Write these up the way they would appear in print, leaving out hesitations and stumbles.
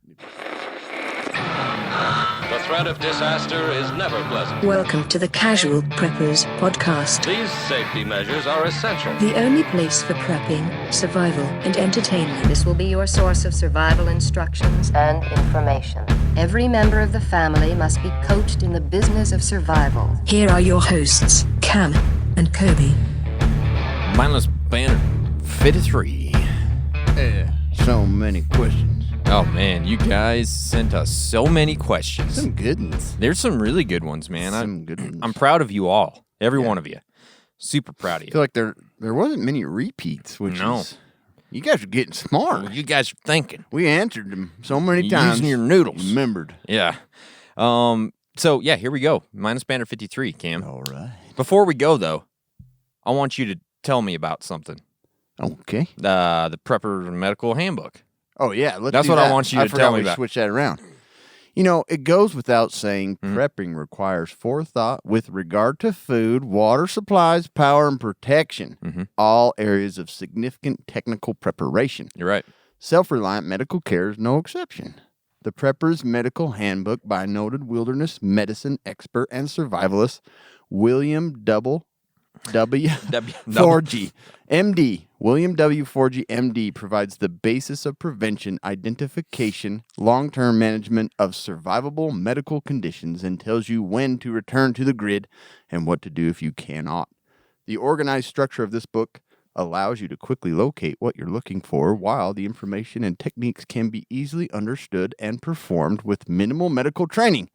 The threat of disaster is never pleasant. Welcome to the Casual Preppers Podcast. These safety measures are essential. The only place for prepping, survival, and entertainment. This will be your source of survival instructions and information. Every member of the family must be coached in the business of survival. Here are your hosts, Cam and Kobe. Mindless Banter 53. So many questions. Oh man, you guys sent us so many questions. Some good ones. There's some really good ones, man. Some good ones. I'm proud of you all. Every one of you. Super proud of I you. feel like there wasn't many repeats, which is... You guys are getting smart. Well, you guys are thinking. We answered them so many You're times. using your noodles. Remembered. Yeah. So yeah, here we go. Mindless Banter 53, Cam. All right. Before we go though, I want you to tell me about something. Okay. The Prepper Medical Handbook. Oh, yeah. That's what I want you to tell me about. Switch that around. You know, it goes without saying prepping requires forethought with regard to food, water supplies, power, and protection. All areas of significant technical preparation. You're right. Self-reliant medical care is no exception. The Prepper's Medical Handbook by noted wilderness medicine expert and survivalist William W. 4G, MD. William W. 4G, MD provides the basis of prevention, identification, long-term management of survivable medical conditions and tells you when to return to the grid and what to do if you cannot. The organized structure of this book allows you to quickly locate what you're looking for, while the information and techniques can be easily understood and performed with minimal medical training.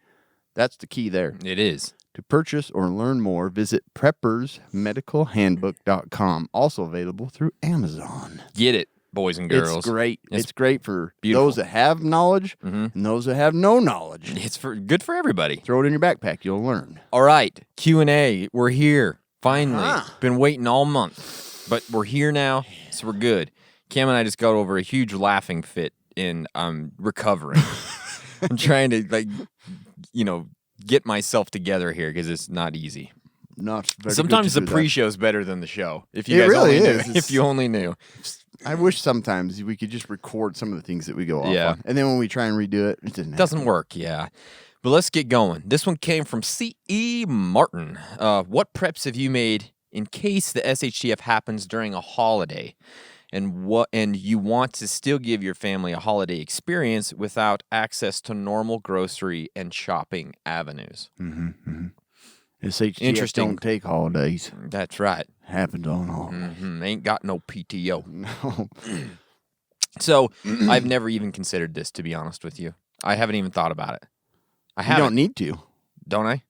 That's the key there. It is. To purchase or learn more, visit preppersmedicalhandbook.com, also available through Amazon. Get it, boys and girls. It's great. It's great for beautiful. those that have knowledge and those that have no knowledge. It's good for everybody. Throw it in your backpack. You'll learn. All right, Q&A. We're here, finally. Been waiting all month, but we're here now, so we're good. Cam and I just got over a huge laughing fit, and I'm recovering. I'm trying to, get myself together here because it's not easy. Not very Sometimes the good to do pre-show is better than the show. If you It guys really only is. knew. If you only knew. that. I wish sometimes we could just record some of the things that we go off Yeah. on. And then when we try and redo it, it Doesn't work, yeah. But let's get going. This one came from C.E. Martin. What preps have you made in case the SHTF happens during a holiday? And you want to still give your family a holiday experience without access to normal grocery and shopping avenues. SHTF Interesting. don't take holidays. That's right. Happens on holidays. Ain't got no PTO. No. So I've never even considered this, to be honest with you. I haven't even thought about it. I You haven't. don't need to. Don't I?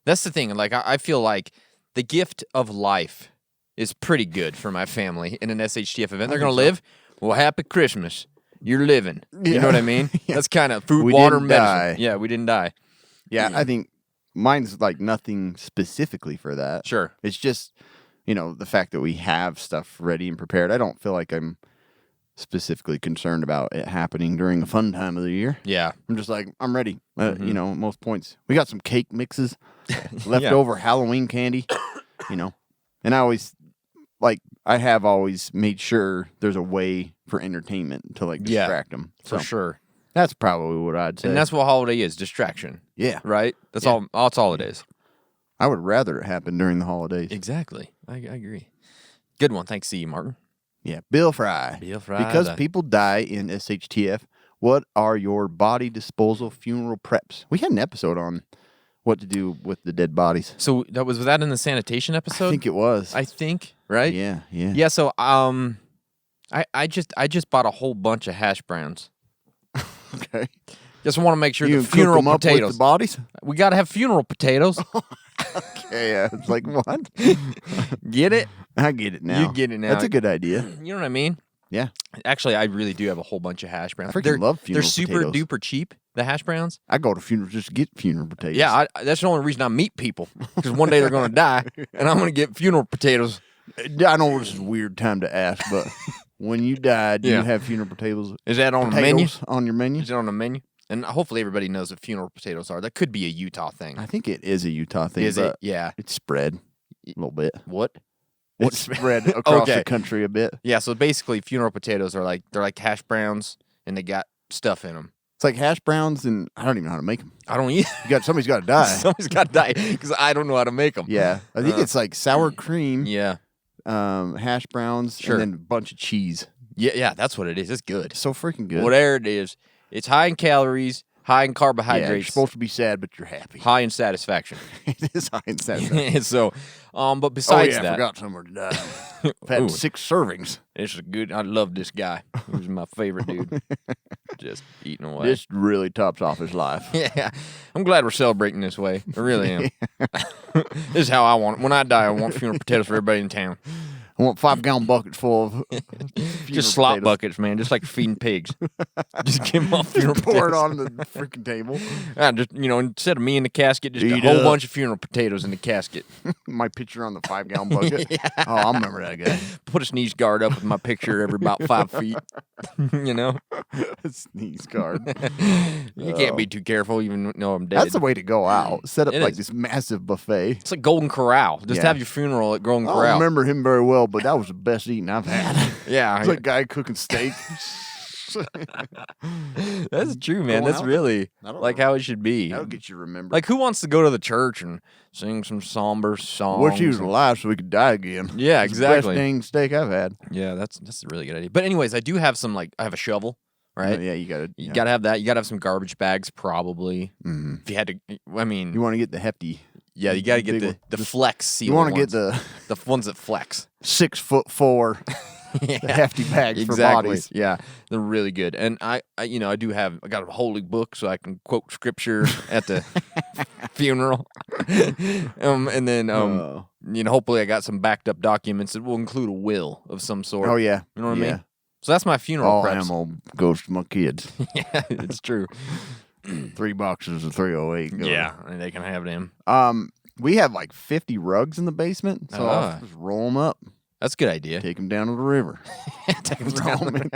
That's the thing. Like, I feel like the gift of life is pretty good for my family in an SHTF event. They're going to live. Well, happy Christmas. You're living. You know what I mean? That's kind of food, We water, didn't medicine. die. Yeah, we didn't die. Yeah, I think mine's like nothing specifically for that. Sure. It's just, the fact that we have stuff ready and prepared. I don't feel like I'm specifically concerned about it happening during a fun time of the year. Yeah. I'm just like, I'm ready. At most points. We got some cake mixes, leftover Halloween candy, And I always, I have always made sure there's a way for entertainment to, distract them. For sure. That's probably what I'd say. And that's what holiday is, distraction. Yeah. Right? That's all. That's all it is. I would rather it happen during the holidays. Exactly. I agree. Good one. Thanks, C. Martin. Yeah, Bill Fry. Bill Fry. Because people die in SHTF, what are your body disposal funeral preps? We had an episode on what to do with the dead bodies. So was that in the sanitation episode? I think it was. I think, right? Yeah. Yeah, so I just bought a whole bunch of hash browns. Okay. Just want to make sure You the can funeral cook them up with potatoes. the bodies? We got to have funeral potatoes. Okay, yeah. It's like, what? Get it? I get it now. You get it now. That's a good idea. You know what I mean? Yeah. Actually, I really do have a whole bunch of hash browns. I freaking love funeral They're super potatoes. duper cheap, the hash browns. I go to funerals just to get funeral potatoes. Yeah, that's the only reason I meet people. Because one day they're going to die, and I'm going to get funeral potatoes. I know this is a weird time to ask, but when you die, do Yeah. you have funeral potatoes? Is that on the menu? On your menu? Is it on the menu? And hopefully everybody knows what funeral potatoes are. That could be a Utah thing. I think it is a Utah thing. Is but it? Yeah. It's spread a little bit. What? It's spread across Okay. the country a bit. Yeah, so basically funeral potatoes are they're like hash browns and they got stuff in them. It's like hash browns, and I don't even know how to make them. I don't eat. Somebody's got to die. Somebody's got to die because I don't know how to make them. Yeah, I think it's like sour cream, Yeah. hash browns, Sure. and then a bunch of cheese. Yeah, that's what it is. It's good. So freaking good. Whatever it is, it's high in calories, high in Yeah, you're carbohydrates, supposed to be sad, but you're happy. high in satisfaction. It is high in satisfaction. So, but Oh besides yeah, I that, forgot somewhere to die. I've had Ooh. 6 servings. it's a good. I love this guy. He's my favorite dude. Just eating away. This really tops off his life. Yeah, I'm glad we're celebrating this way. I really am. This is how I want it. When I die, I want funeral potatoes for everybody in town. I want 5-gallon buckets full of Just slop potatoes. buckets, man. Just like feeding pigs. Just give them all funeral Pour it potatoes. on the freaking table. Just instead of me in the casket, just a Eat whole up. bunch of funeral potatoes in the casket. My picture on the 5-gallon bucket. Oh, I remember that guy. Put a sneeze guard up with my picture every about 5 feet. Sneeze guard. You can't be too careful, even though I'm dead. That's the way to go out. Set up It like is. this massive buffet. It's like Golden Corral. Just Yeah. have your funeral at Golden I don't Corral. remember him very well, but that was the best eating I've had. Yeah, It's like a guy cooking steak. that's true, man. Going That's out. really I don't like know. how it should be. That'll get you remembered. Like, who wants to go to the church and sing some somber songs? Wish he was alive so we could die again. Yeah, It's the best exactly. dang steak I've had. Yeah, that's a really good idea. But anyways, I do have some I have a shovel, right? Yeah, you gotta. You gotta have that. You gotta have some garbage bags, probably. Mhm. If you had to, I mean, You want to get the hefty. yeah, you gotta get big the one. flex seal. You want to get ones. the the ones that flex. 6'4" Yeah. the hefty bags for Exactly. bodies. Yeah, they're really good. And I I got a holy book so I can quote scripture at the funeral. And then Oh. hopefully I got some backed up documents that will include a will of some sort. Oh yeah. You know what I yeah. mean? So that's my funeral All preps. ammo goes to my kids. Yeah, it's true. 3 boxes of 308. Go. Yeah, and they can have them. We have like 50 rugs in the basement, so I'll just roll them up, That's a good idea. take them down to the river. Take 'em Throw down. 'em in.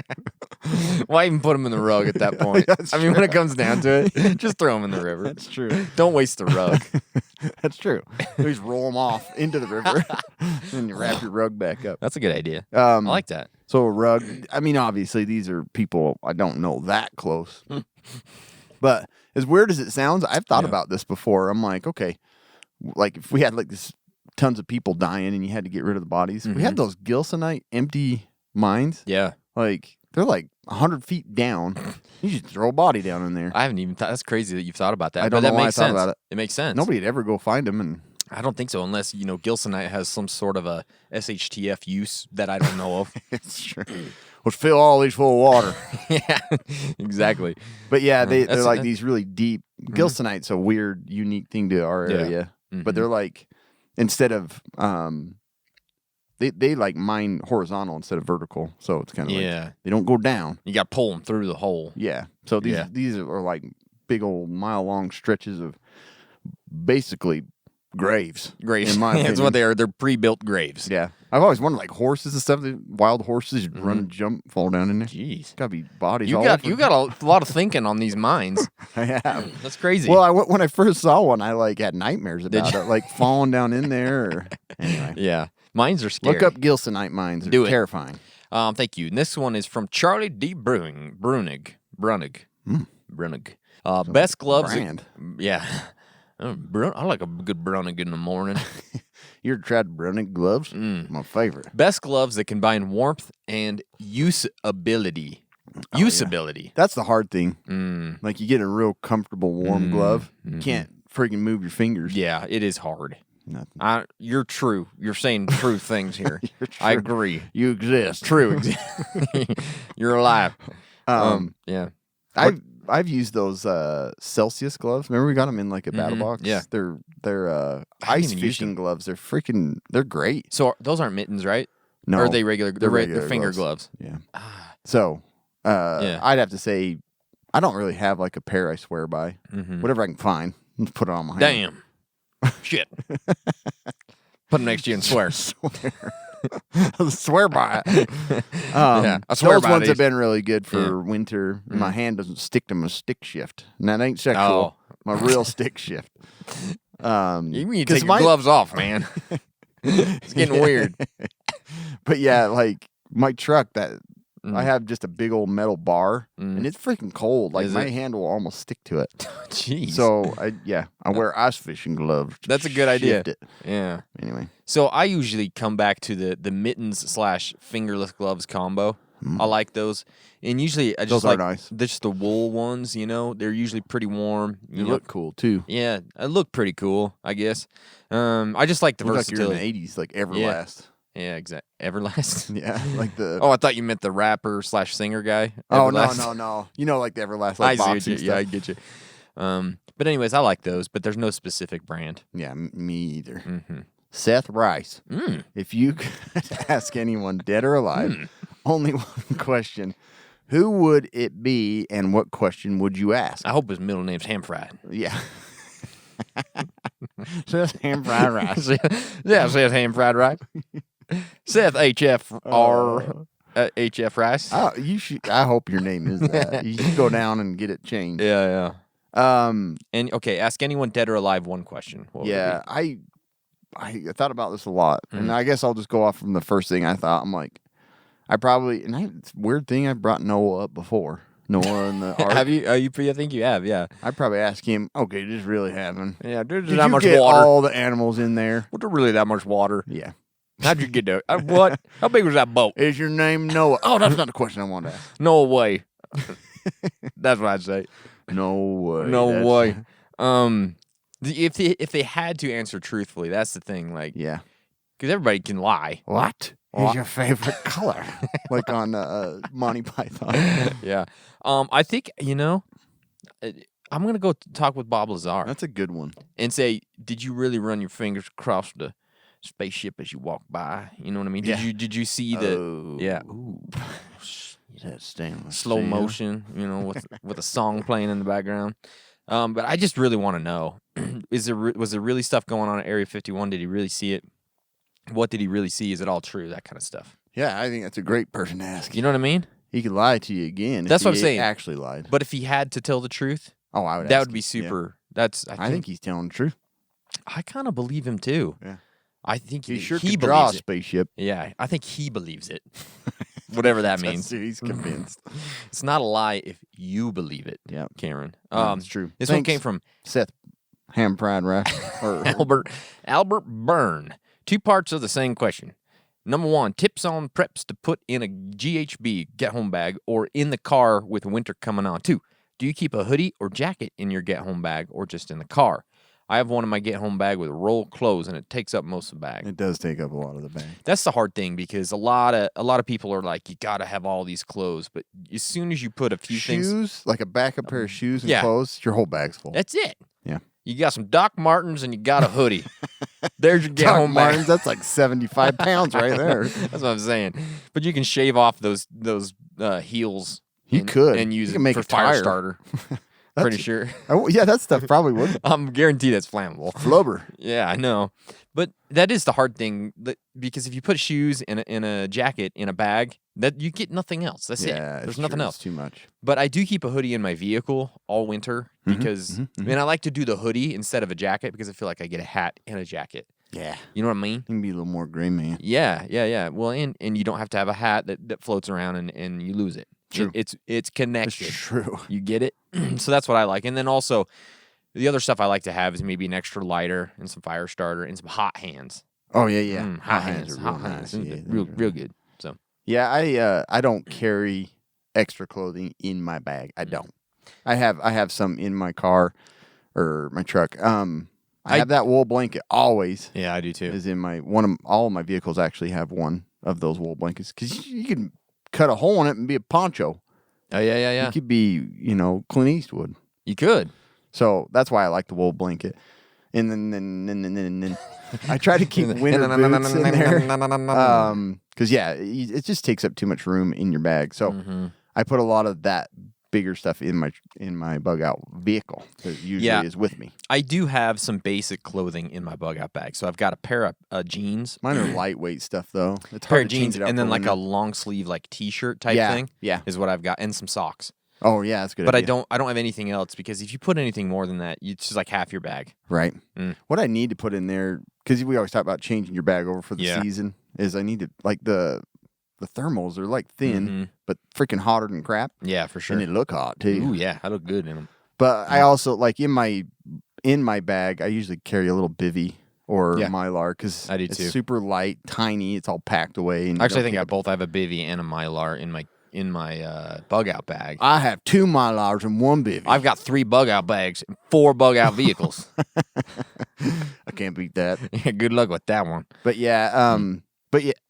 Why even put them in the rug at that point? That's I mean, when it comes down to it, just throw them in the river. That's true. Don't waste the rug. That's true. You just roll them off into the river, and you wrap your rug back up. That's a good idea. I I like that. So a rug. I mean, obviously these are people I don't know that close, but as weird as it sounds, I've thought about this before. I'm like, okay, like if we had like this tons of people dying and you had to get rid of the bodies, we had those Gilsonite empty mines. Yeah. Like they're like 100 feet down. You just throw a body down in there. I haven't even thought. That's crazy that you've thought about that. I don't but know that why I makes thought sense. about it. It makes sense. Nobody'd ever go find them, and I don't think so, unless Gilsonite has some sort of a SHTF use that I don't know of. it's true. Let's fill all these full of water. Yeah, exactly. But yeah, they're that's- like these really deep. Gilsonite's a weird, unique thing to our Yeah. area. But they're like, instead of they like mine horizontal instead of vertical, so it's kind of like they don't go down. You got to pull them through the hole. Yeah. So these are like big old mile long stretches of basically graves. Graves. In my That's opinion. what they are. They're pre-built graves. Yeah. I've always wondered, like horses and stuff, the wild horses run and jump, fall down in there. Jeez. Gotta be bodies You all got over. you got a lot of thinking on these mines. I have. That's crazy. Well, when I first saw one, I like had nightmares about you? it, like falling down in there. Or, anyway, yeah, mines are scary. look up Gilsonite mines. They're Do it. terrifying. Thank you. And this one is from Charlie D. Brunig. Best gloves. Brand. Yeah. I like a good Brunig in the morning. You ever tried Browning gloves? My favorite. Best gloves that combine warmth and usability. Usability. That's the hard thing. Like you get a real comfortable warm glove, you can't freaking move your fingers. Yeah, it is hard. Nothing. You're true. You're saying true things here. You're I true. agree. You exist. True. You're alive. Yeah. I've used those Celsius gloves. Remember we got them in like a battle box? yeah. They're I ice haven't even used fishing them. gloves. They're great. So those aren't mittens, right? No. Or are they regular? They're regular finger gloves. Yeah. So I'd have to say I don't really have like a pair I swear by. Whatever I can find, let's put it on my hand. Damn. Shit. Put them next to you and swear. Swear by it. Yeah, I swear those by ones these. have been really good for winter. My hand doesn't stick to my stick shift. And that ain't sexual. My real stick shift. You need to 'cause take your gloves off, man. It's getting weird. But yeah, like my truck, that I have just a big old metal bar, and it's freaking cold. Like, Is my it? hand will almost stick to it. Jeez. So, I wear ice fishing gloves. To That's a good idea. shift it. Yeah. Anyway. So I usually come back to the mittens / fingerless gloves combo. I like those, and usually I just Those are like nice. just the wool ones. They're usually pretty warm. You look cool, too. Yeah, I look pretty cool, I guess. I just like the Look like you're versatility. in the 80s, like Everlast. Yeah, exactly. Everlast. Yeah, like the... Oh, I thought you meant the rapper / singer guy. Oh, Everlast. no. You know, like the Everlast, I like see what boxing you, stuff. yeah, I get you. But anyways, I like those, but there's no specific brand. Yeah, me either. Mm-hmm. Seth Rice. If you could ask anyone, dead or alive, only one question, who would it be and what question would you ask? I hope his middle name's Ham Fried. Yeah. Seth Ham Fried Rice. Yeah, Seth Ham Fried Rice. Seth HFR HF Rice. Oh, you should. I hope your name is that. You should go down and get it changed. Yeah. Um. And okay, ask anyone dead or alive one question. What would it Yeah. be? I thought about this a lot, and I guess I'll just go off from the first thing I thought. I'm like, it's a weird thing. I brought Noah up before. Noah and the ark. Have you? I think you have. Yeah. I'd probably ask him. Okay, does this really happen? Yeah. There's Did that you much get water. all the animals in there? Was there really that much water? Yeah. How'd you get there? What? How big was that boat? Is your name Noah? Oh, that's not the question I wanted to ask. No way. That's what I'd say. No way. No way. If they had to answer truthfully, that's the thing. Like, Yeah. because everybody can lie. What is your favorite color? Like on Monty Python. Yeah. I think I'm gonna go talk with Bob Lazar That's a good one. and say, did you really run your fingers across the spaceship as you walk by? You know what I mean? Yeah. Did you see the Oh. yeah That stainless slow steel. motion? With a song playing in the background. But I just really want to know: was there really stuff going on at Area 51? Did he really see it? What did he really see? Is it all true? That kind of stuff. Yeah, I think that's a great person to ask. You know what I mean? He could lie to you again. That's if what I'm he saying. Actually lied. But if he had to tell the truth, Oh, I would. that ask would be him. super. Yeah. That's I think he's telling the truth. I kind of believe him too. Yeah. I think He he sure he could draw a believes it. spaceship. Yeah, I think he believes it. Whatever that means. He's convinced. It's not a lie if you believe it. Yeah. Cameron. That's true. This one Thanks. came from Seth Ham Fried Rice. Or Albert Byrne. 2 parts of the same question. Number 1, tips on preps to put in a GHB get home bag or in the car with winter coming on. 2, do you keep a hoodie or jacket in your get home bag or just in the car? I have one in my get home bag with a roll of clothes and it takes up most of the bag. it does take up a lot of the bag. That's the hard thing because a lot of people are like, you gotta have all these clothes, but as soon as you put a few things, Shoes, like a backup pair of shoes and yeah. clothes, your whole bag's full. that's it. Yeah. You got some Doc Martens and you got a hoodie. There's your get Doc home bag. Martens, that's like 75 pounds right there. That's what I'm saying. But you can shave off those heels. You could. and use You it can make for a fire tire. starter. Pretty sure. Oh, yeah, that stuff probably would. I'm guaranteed that's flammable. Flubber. Yeah, I know. But that is the hard thing because if you put shoes in a jacket in a bag, that you get nothing else. That's it. Yeah, There's it's nothing true. else. It's too much. But I do keep a hoodie in my vehicle all winter because and I like to do the hoodie instead of a jacket because I feel like I get a hat and a jacket. Yeah. You know what I mean? You can be a little more gray man. Yeah. Well, and you don't have to have a hat that floats around and you lose it. True. It's connected. It's true. You get it? So that's what I like. And then also, the other stuff I like to have is maybe an extra lighter and some fire starter and some hot hands. Oh, yeah. Hot hands. are Hot real hands. nice. Yeah, real those are- good. So Yeah, I don't carry extra clothing in my bag. I don't. I have some in my car or my truck. I have that wool blanket always. yeah, I do too. Is in all of my vehicles actually have one of those wool blankets because you can cut a hole in it and be a poncho. Oh yeah. You could be, Clint Eastwood. You could. So that's why I like the wool blanket. And then I try to keep winter boots in there. Because it just takes up too much room in your bag. So I put a lot of that bigger stuff in my bug out vehicle that usually is with me. I do have some basic clothing in my bug out bag. So I've got a pair of jeans. Mine are lightweight stuff though. It's Pair hard of to change jeans it out and then for like a winter. long sleeve like t-shirt type Yeah, thing. yeah. Is what I've got. And some socks. Oh yeah, that's good. But idea. I don't have anything else because if you put anything more than that, it's just like half your bag. Right. What I need to put in there, because we always talk about changing your bag over for the Yeah. season, is I need to, like the the thermals are like thin, but freaking hotter than crap. Yeah, for sure. And they look hot too. Ooh, yeah, I look good in them. But I also like in my bag, I usually carry a little bivy or Yeah. Mylar because I do it's too. super light, tiny. It's all packed away. And Actually, I think I both have a bivy and a Mylar in my bug out bag. I have 2 Mylars and 1 bivy. I've got 3 bug out bags and 4 bug out vehicles. I can't beat that. Yeah, good luck with that one. But yeah,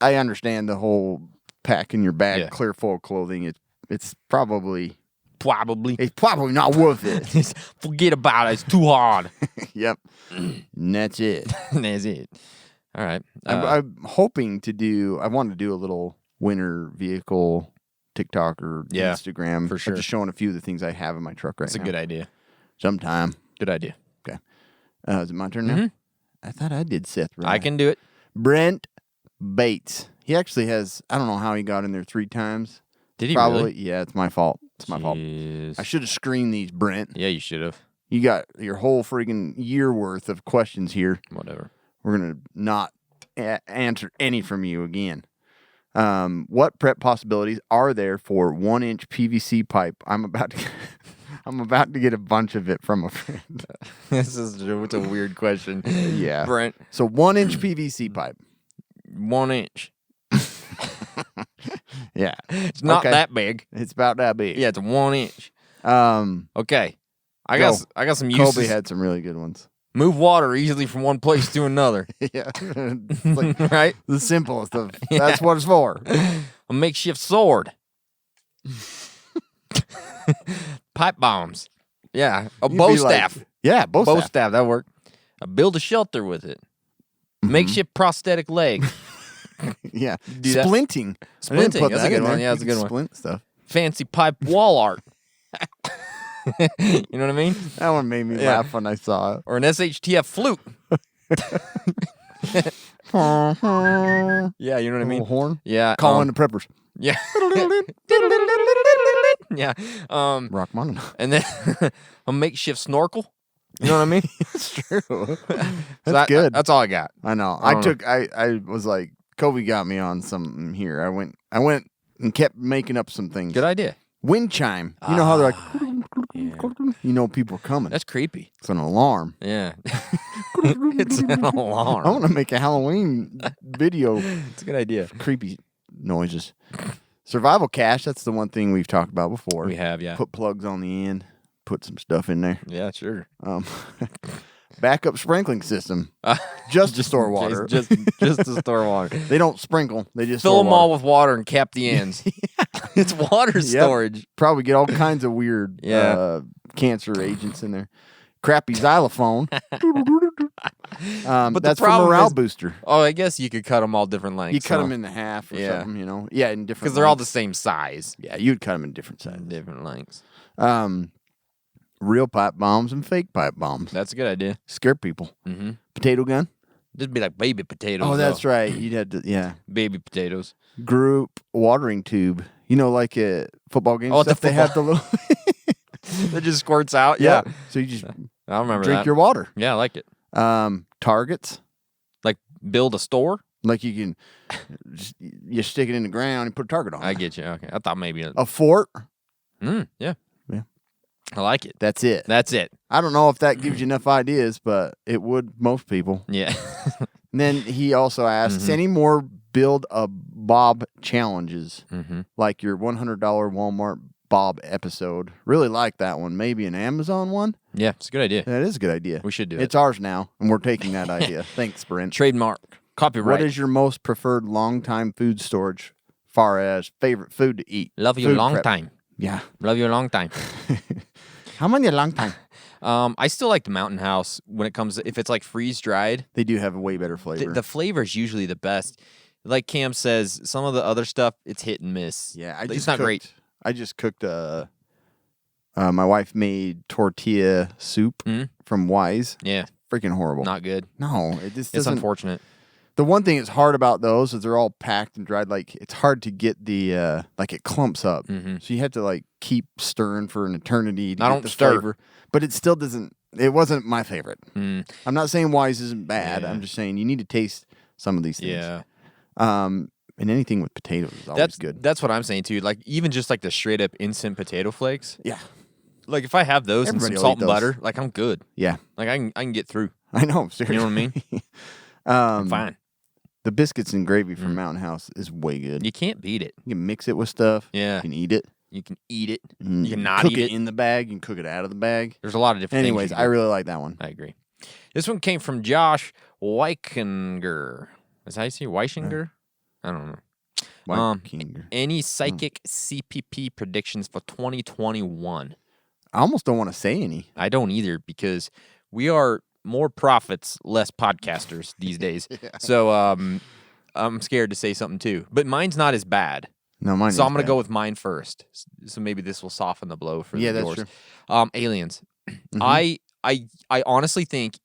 I understand the whole pack in your bag clear full of clothing. It's probably not worth it. Forget about it. It's too hard. Yep. And that's it. That's it. All right. I'm hoping I want to do a little winter vehicle TikTok or Instagram. for sure. I'm just showing a few of the things I have in my truck right That's now. a good idea. Sometime. Good idea. Okay. Is it my turn now? I thought I did Seth right. I can do it. Brent Bates. He actually has, I don't know how he got in there 3 times. Did he Probably, really? yeah, it's my fault. It's my fault. I should have screened these, Brent. Yeah, you should have. You got your whole friggin' year worth of questions here. Whatever. We're going to not answer any from you again. What prep possibilities are there for 1-inch PVC pipe? I'm about to get a bunch of it from a friend. It's a weird question. Yeah. Brent. So 1-inch PVC pipe. 1 inch. Yeah. It's not that big. It's about that big. Yeah, it's 1 inch. Okay. I Go. got some uses. Kobe had some really good ones. Move water easily from one place to another. Yeah. It's like right? the simplest of that's what it's for. A makeshift sword. Pipe bombs. Yeah. A You'd bow be like- staff. Yeah, bow staff. Staff. That worked. Build a shelter with it. Makeshift prosthetic leg. Yeah. Do that. Splinting. I didn't Splinting. put That's that a good in one. there. Yeah, that's a You good can one. Splint stuff. Fancy pipe wall art. You know what I mean? That one made me laugh when I saw it. Or an SHTF flute. Yeah, you know what I mean? Little horn. Yeah. Calling the preppers. Yeah. Yeah. Rachmaninoff. And then a makeshift snorkel. You know what I mean? It's true. So That's good. That's all I got. I know. I was like, Kobe got me on something here. I went and kept making up some things. Good idea. Wind chime. You know how they're like, you know people are coming. That's creepy. It's an alarm. Yeah. It's an alarm. I want to make a Halloween video. It's a good idea. Creepy noises. Survival cache. That's the one thing we've talked about before. We have, yeah. Put plugs on the end. Put some stuff in there. Yeah, sure. Backup sprinkling system. Just to store water. Just to store water. They don't sprinkle. They just Fill store them water. all with water and cap the ends. It's water storage. Probably get all kinds of weird cancer agents in there. Crappy xylophone. But that's the for problem morale is- booster. Oh, I guess you could cut them all different lengths. You cut them in half or Yeah. something, you know. Yeah, in different because they're all the lengths. same size. Yeah, you'd cut them in different sizes. Different lengths. Real pipe bombs and fake pipe bombs. That's a good idea. Scare people. Mm-hmm. Potato gun. Just be like baby potatoes. Oh, that's though. right. You'd have to, yeah. Baby potatoes. Group watering tube. You know, like at football games. Oh, at the stuff, they have the little. That just squirts out. Yeah. So you just I remember drink that. your water. Yeah, I like it. Targets. Like build a store. Like you can, you stick it in the ground and put a target on. I it. get you. Okay. I thought maybe A fort. Yeah. Yeah. I like it. That's it. That's it. I don't know if that gives you enough ideas, but it would most people. Yeah. And then he also asks, any more build a Bob challenges, like your $100 Walmart Bob episode. Really like that one. Maybe an Amazon one. Yeah, it's a good idea. That is a good idea. We should do it. It's ours now, and we're taking that idea. Thanks, Brent. Trademark. Copyright. What is your most preferred long-time food storage, far as favorite food to eat? Love you a Food long prep. time. Yeah. Love you a long time. How many a long time? I still like the Mountain House when it comes if it's like freeze dried. They do have a way better flavor. The flavor is usually the best. Like Cam says, some of the other stuff it's hit and miss. Yeah, It's not great. I just cooked my wife made tortilla soup from Wise. Yeah, Freaking horrible. not good. No, it just It's doesn't. unfortunate. The one thing that's hard about those is they're all packed and dried. Like it's hard to get the like it clumps up. So you have to like keep stirring for an eternity to I get don't the stir. flavor. But it still doesn't. It wasn't my favorite. I'm not saying Wise isn't bad. Yeah. I'm just saying you need to taste some of these things. Yeah. And anything with potatoes is always good. That's what I'm saying too. Like even just like the straight up instant potato flakes. Yeah. Like if I have those Everybody and will some salt eat and those. butter, like I'm good. Yeah. Like I can get through. I know. Seriously. You know what I mean? I'm fine. The biscuits and gravy from Mountain House is way good. You can't beat it. You can mix it with stuff. Yeah. You can eat it. You can eat it. Mm, You can not cook eat it. in the bag. You can cook it out of the bag. There's a lot of different Anyways, things. I really like that one. I agree. This one came from Josh Weichinger. Is that how you say it? Weichinger? I don't know. Weichinger. Any psychic CPP predictions for 2021? I almost don't want to say any. I don't either because we are more prophets, less podcasters these days. So I'm scared to say something too. But mine's not as bad. No, mine. So I'm going to go with mine first. So maybe this will soften the blow for that's yours. true. Aliens. I honestly think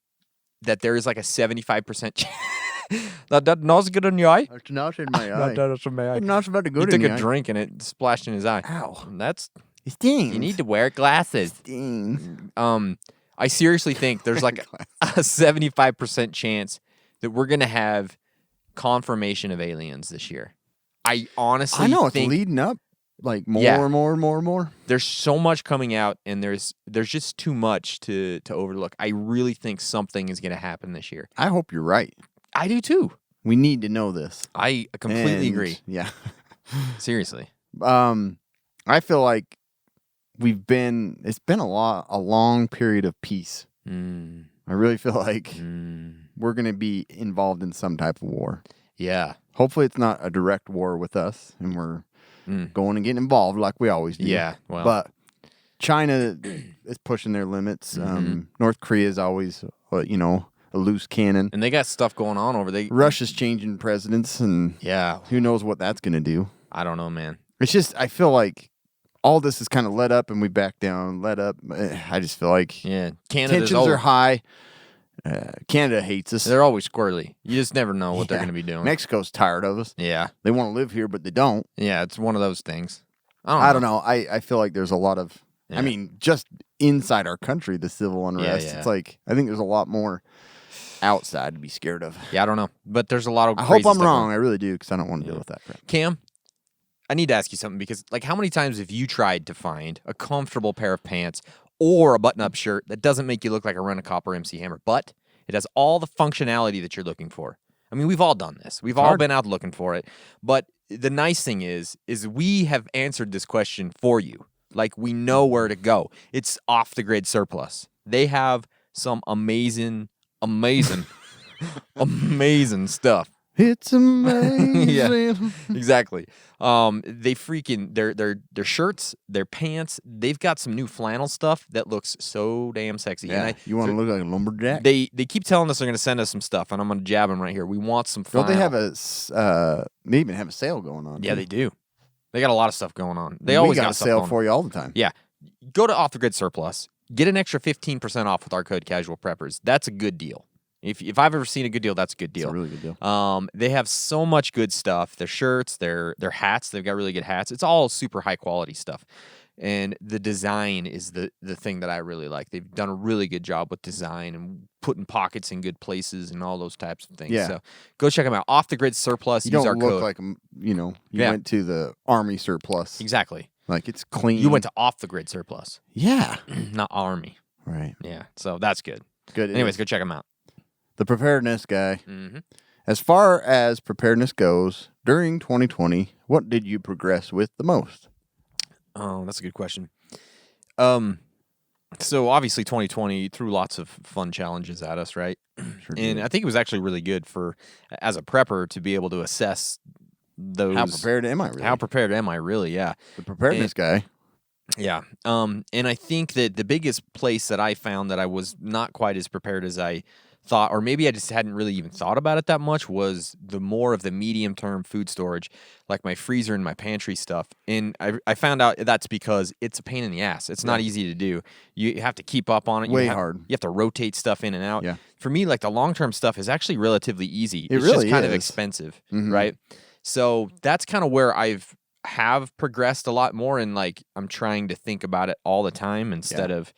that there is like a 75% that nose good in your eye. It's not in my eye. That's in my eye. It's not about to go He in took the a eye. drink and it splashed in his eye. Ow. That's It stings. you need to wear glasses. Stings. I seriously think there's like a 75% chance that we're gonna have confirmation of aliens this year. I honestly I know it's think leading up like more Yeah. and more and more and more. there's so much coming out and there's just too much to overlook. I really think something is gonna happen this year. I hope you're right. I do too. We need to know this. I completely And, agree. Yeah. Seriously. I feel like it's been a long period of peace. I really feel like we're going to be involved in some type of war. Yeah. Hopefully it's not a direct war with us and we're going and getting involved like we always do. Yeah, well. But China is pushing their limits. North Korea is always, a loose cannon. And they got stuff going on over there. Russia's changing presidents and Yeah. who knows what that's going to do. I don't know, man. It's just, I feel like all this is kind of let up and we back down, let up. I just feel like Yeah. Canada's tensions are high. Canada hates us. They're always squirrely. You just never know what they're Yeah. going to be doing. Mexico's tired of us. Yeah. They want to live here, but they don't. Yeah, it's one of those things. I don't know. I feel like there's a lot of, I mean, just inside our country, the civil unrest. yeah. It's like, I think there's a lot more outside to be scared of. Yeah, I don't know. But there's a lot of I crazy hope I'm stuff wrong. going- I really do, because I don't want to deal with that crap. Cam, I need to ask you something because, like, how many times have you tried to find a comfortable pair of pants or a button-up shirt that doesn't make you look like a Rent-A-Cop or MC Hammer, but it has all the functionality that you're looking for? I mean, we've all done this. We've all been out looking for it. But the nice thing is we have answered this question for you. Like, we know where to go. It's Off the Grid Surplus. They have some amazing stuff. It's amazing. Yeah. Exactly. They freaking their shirts, their pants. They've got some new flannel stuff that looks so damn sexy. Yeah. And You want to look like a lumberjack? they keep telling us they're going to send us some stuff, and I'm going to jab them right here. We want some flannel. Don't they have they even have a sale going on? Yeah, too. they do. They got a lot of stuff going on. They We always got a stuff sale going for on. you all the time. Yeah. Go to Off the Grid Surplus. Get an extra 15% off with our code Casual Preppers. That's a good deal. If I've ever seen a good deal, that's a good deal. It's a really good deal. They have so much good stuff. Their shirts, their hats. They've got really good hats. It's all super high quality stuff. And the design is the thing that I really like. They've done a really good job with design and putting pockets in good places and all those types of things. Yeah. So go check them out. Off the Grid Surplus. You Use don't our look code. like, you Yeah. went to the Army surplus. Exactly. Like, it's clean. You went to Off the Grid Surplus, Yeah. not Army. Right. Yeah. So that's good. Good. It Anyways, is. go check them out. The preparedness guy. Mm-hmm. As far as preparedness goes, during 2020, what did you progress with the most? Oh, that's a good question. So obviously 2020 threw lots of fun challenges at us, right? Sure And did. I think it was actually really good for, as a prepper, to be able to assess those. How prepared am I really? How prepared am I really? Yeah. the preparedness guy. Yeah. And I think that the biggest place that I found that I was not quite as prepared as I thought, or maybe I just hadn't really even thought about it that much, was the more of the medium-term food storage, like my freezer and my pantry stuff. And I found out that's because it's a pain in the ass. It's not easy to do. You have to keep up on it. Way hard. You have to rotate stuff in and out. Yeah. For me, like the long-term stuff is actually relatively easy. It It's really just kind of is. expensive, Mhm. right? So that's kind of where have progressed a lot more, and like I'm trying to think about it all the time instead of,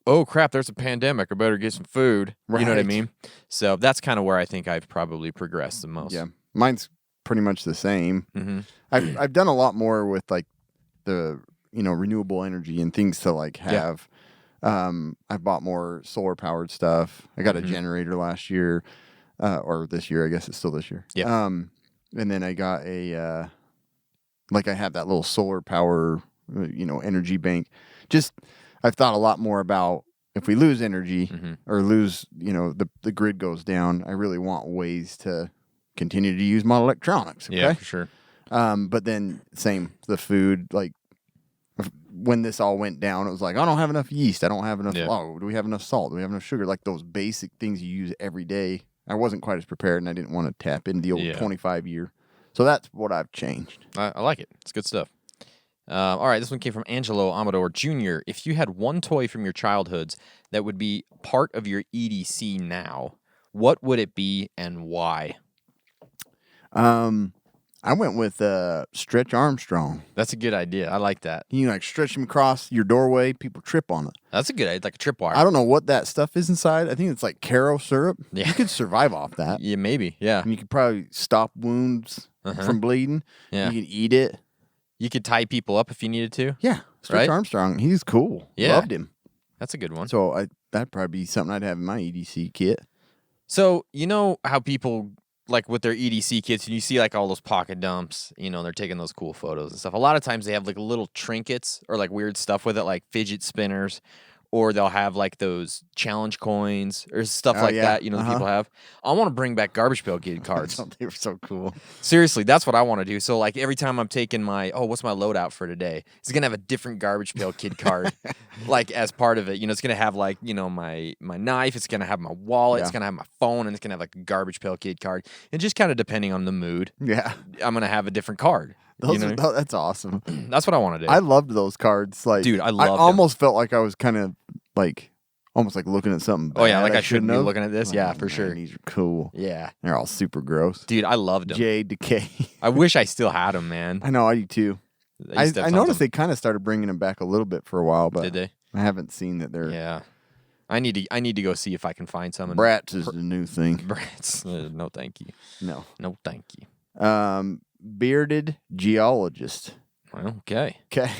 oh crap, there's a pandemic, I better get some food. You know what I Right. mean? So that's kind of where I think I've probably progressed the most. Yeah. Mine's pretty much the same. Mm-hmm. I've done a lot more with like the renewable energy and things to like have. I bought more solar powered stuff. I got a generator last year, or this year. I guess it's still this year. Yeah. And then I got a I have that little solar power, energy bank. Just I've thought a lot more about if we lose energy or lose, the grid goes down. I really want ways to continue to use my electronics. Okay? Yeah, for sure. But then same the food like. When this all went down, it was like, I don't have enough yeast. I don't have enough. Do we have enough salt? Do we have enough sugar? Like those basic things you use every day. I wasn't quite as prepared, and I didn't want to tap into the old 25-year. So that's what I've changed. I like it. It's good stuff. All right, this one came from Angelo Amador Jr. If you had one toy from your childhoods that would be part of your EDC now, what would it be and why? I went with Stretch Armstrong. That's a good idea. I like that. You like stretch him across your doorway, people trip on it. That's a good idea, like a tripwire. I don't know what that stuff is inside. I think it's like Caro syrup. Yeah. You could survive off that. Yeah, maybe. Yeah. And you could probably stop wounds from bleeding. Yeah. You can eat it. You could tie people up if you needed to. Yeah. Stretch Right? Armstrong, he's cool. Yeah. Loved him. That's a good one. So that'd probably be something I'd have in my EDC kit. So, you know how people, like with their EDC kits, you see like all those pocket dumps, they're taking those cool photos and stuff. A lot of times they have like little trinkets or like weird stuff with it, like fidget spinners, or they'll have like those challenge coins or stuff like that, that people have. I want to bring back Garbage Pail Kid cards. They were so cool. Seriously, that's what I want to do. So like every time I'm taking what's my loadout for today? It's going to have a different Garbage Pail Kid card like as part of it. It's going to have like, my knife, it's going to have my wallet, it's going to have my phone, and it's going to have like a Garbage Pail Kid card. And just kind of depending on the mood, I'm going to have a different card. That's awesome. That's what I want to do. I loved those cards. Like, dude, I loved them. Almost felt like I was kind of like, almost like looking at something. Oh yeah, bad like I shouldn't be have. looking at this. Oh, Yeah, for man, sure. These are cool. Yeah, they're all super gross. Dude, I loved them. J Decay. I wish I still had them, man. I know, I do too. I noticed they kind of started bringing them back a little bit for a while, but did they? I haven't seen that they're. Yeah, I need to go see if I can find some. Bratz is the new thing. Bratz, no, thank you. No, thank you. Bearded geologist. Okay. Okay.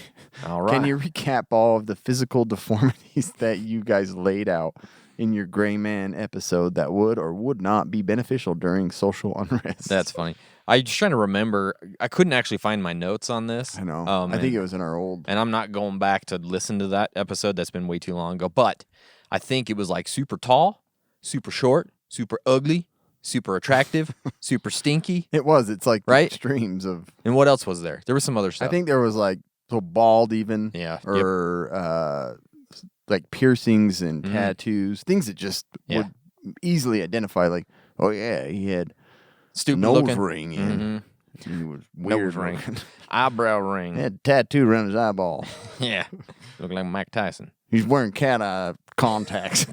All right. Can you recap all of the physical deformities that you guys laid out in your Gray Man episode that would or would not be beneficial during social unrest? That's funny. I was trying to remember. I couldn't actually find my notes on this. I know. I think it was in our old. And I'm not going back to listen to that episode. That's been way too long ago. But I think it was like super tall, super short, super ugly, super attractive, super stinky. It was. It's like right? extremes of. And what else was there? There was some other stuff. I think there was like so bald even. Yeah. Or like piercings and tattoos, things that just would easily identify. Like, oh yeah, he had stupid nose looking ring in. He was weird nose ring, looking. eyebrow ring. He had a tattoo around his eyeball. Yeah, looked like Mike Tyson. He's wearing cat eye contacts.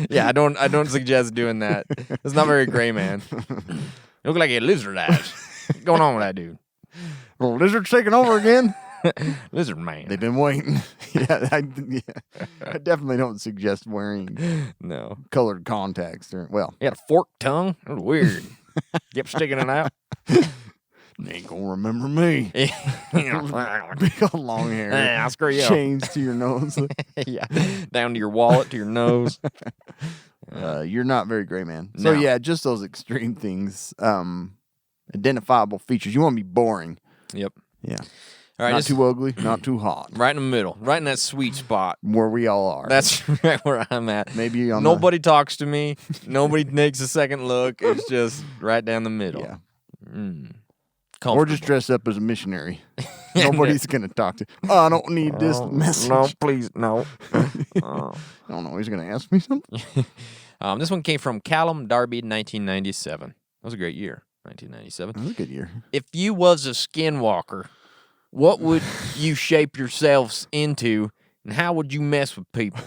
Yeah, I don't suggest doing that. It's not very gray, man. You look like a lizard eyes. What's going on with that dude? The lizard's taking over again. Lizard man. They've been waiting. I definitely don't suggest wearing colored contacts. He had a forked tongue. It was weird. Kept sticking it out. They ain't gonna remember me. Big old long hair. I'll screw you up. Chains to your nose. Yeah, down to your wallet, to your nose. You're not very gray, man. So yeah, just those extreme things. Identifiable features. You want to be boring. Yep. Yeah. All right, not too ugly, not too hot. Right in the middle, right in that sweet spot where we all are. That's right where I'm at. Maybe nobody talks to me. Nobody takes a second look. It's just right down the middle. Yeah. Or just dress up as a missionary. Nobody's gonna talk to. Oh, I don't need this message. No, please, no. I don't know. He's gonna ask me something. This one came from Callum Darby, 1997. That was a great year, 1997. That was a good year. If you was a skinwalker, what would you shape yourselves into, and how would you mess with people?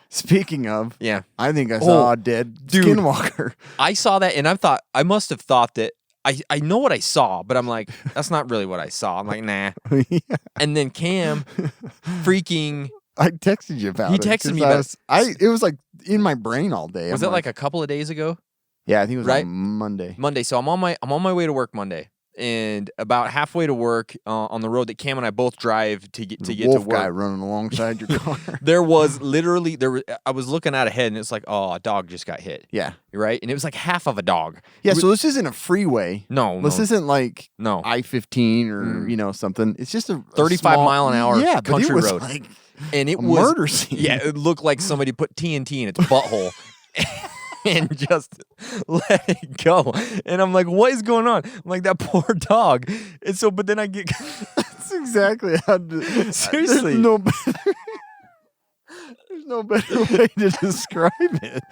Speaking of, I think I saw a dead dude, skinwalker. I saw that, and I must have thought that. I know what I saw, but I'm like, that's not really what I saw. I'm like, nah. Yeah. And then Cam freaking... I texted you about it. He texted me about it was like in my brain all day. Was that like a couple of days ago? Yeah, I think it was Right? on Monday. Monday. So I'm on my way to work Monday, and about halfway to work on the road that Cam and I both drive to get to Wolf work. guy running alongside your car. There was literally I was looking out ahead, and it's like, oh, a dog just got hit. Yeah. Right, and it was like half of a dog. Yeah, so this isn't a freeway. No, This isn't like No. I-15 or, something. It's just a 35 small, mile an hour yeah, but country it was road. like And it a was murder scene. Yeah, it looked like somebody put TNT in its butthole and just let it go. And I'm like, what is going on? I'm like, that poor dog. And so, but then I get That's exactly how. Seriously. There's no better way to describe it.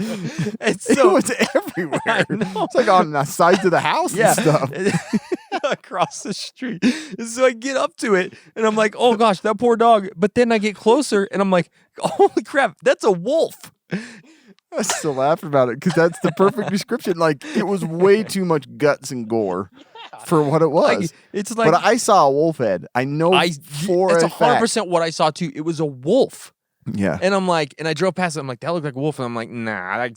It's so, it was everywhere. I know. It's like on the sides of the house yeah, and stuff. across the street. And so I get up to it, and I'm like, oh gosh, that poor dog. But then I get closer, and I'm like, holy crap, that's a wolf. I still laugh about it because that's the perfect description. Like, it was way too much guts and gore for what it was. Like, it's like, but I saw a wolf head. I know for it's a fact. 100% what I saw too. It was a wolf. Yeah. And I'm like, and I drove past it. I'm like, that looked like a wolf. And I'm like, nah,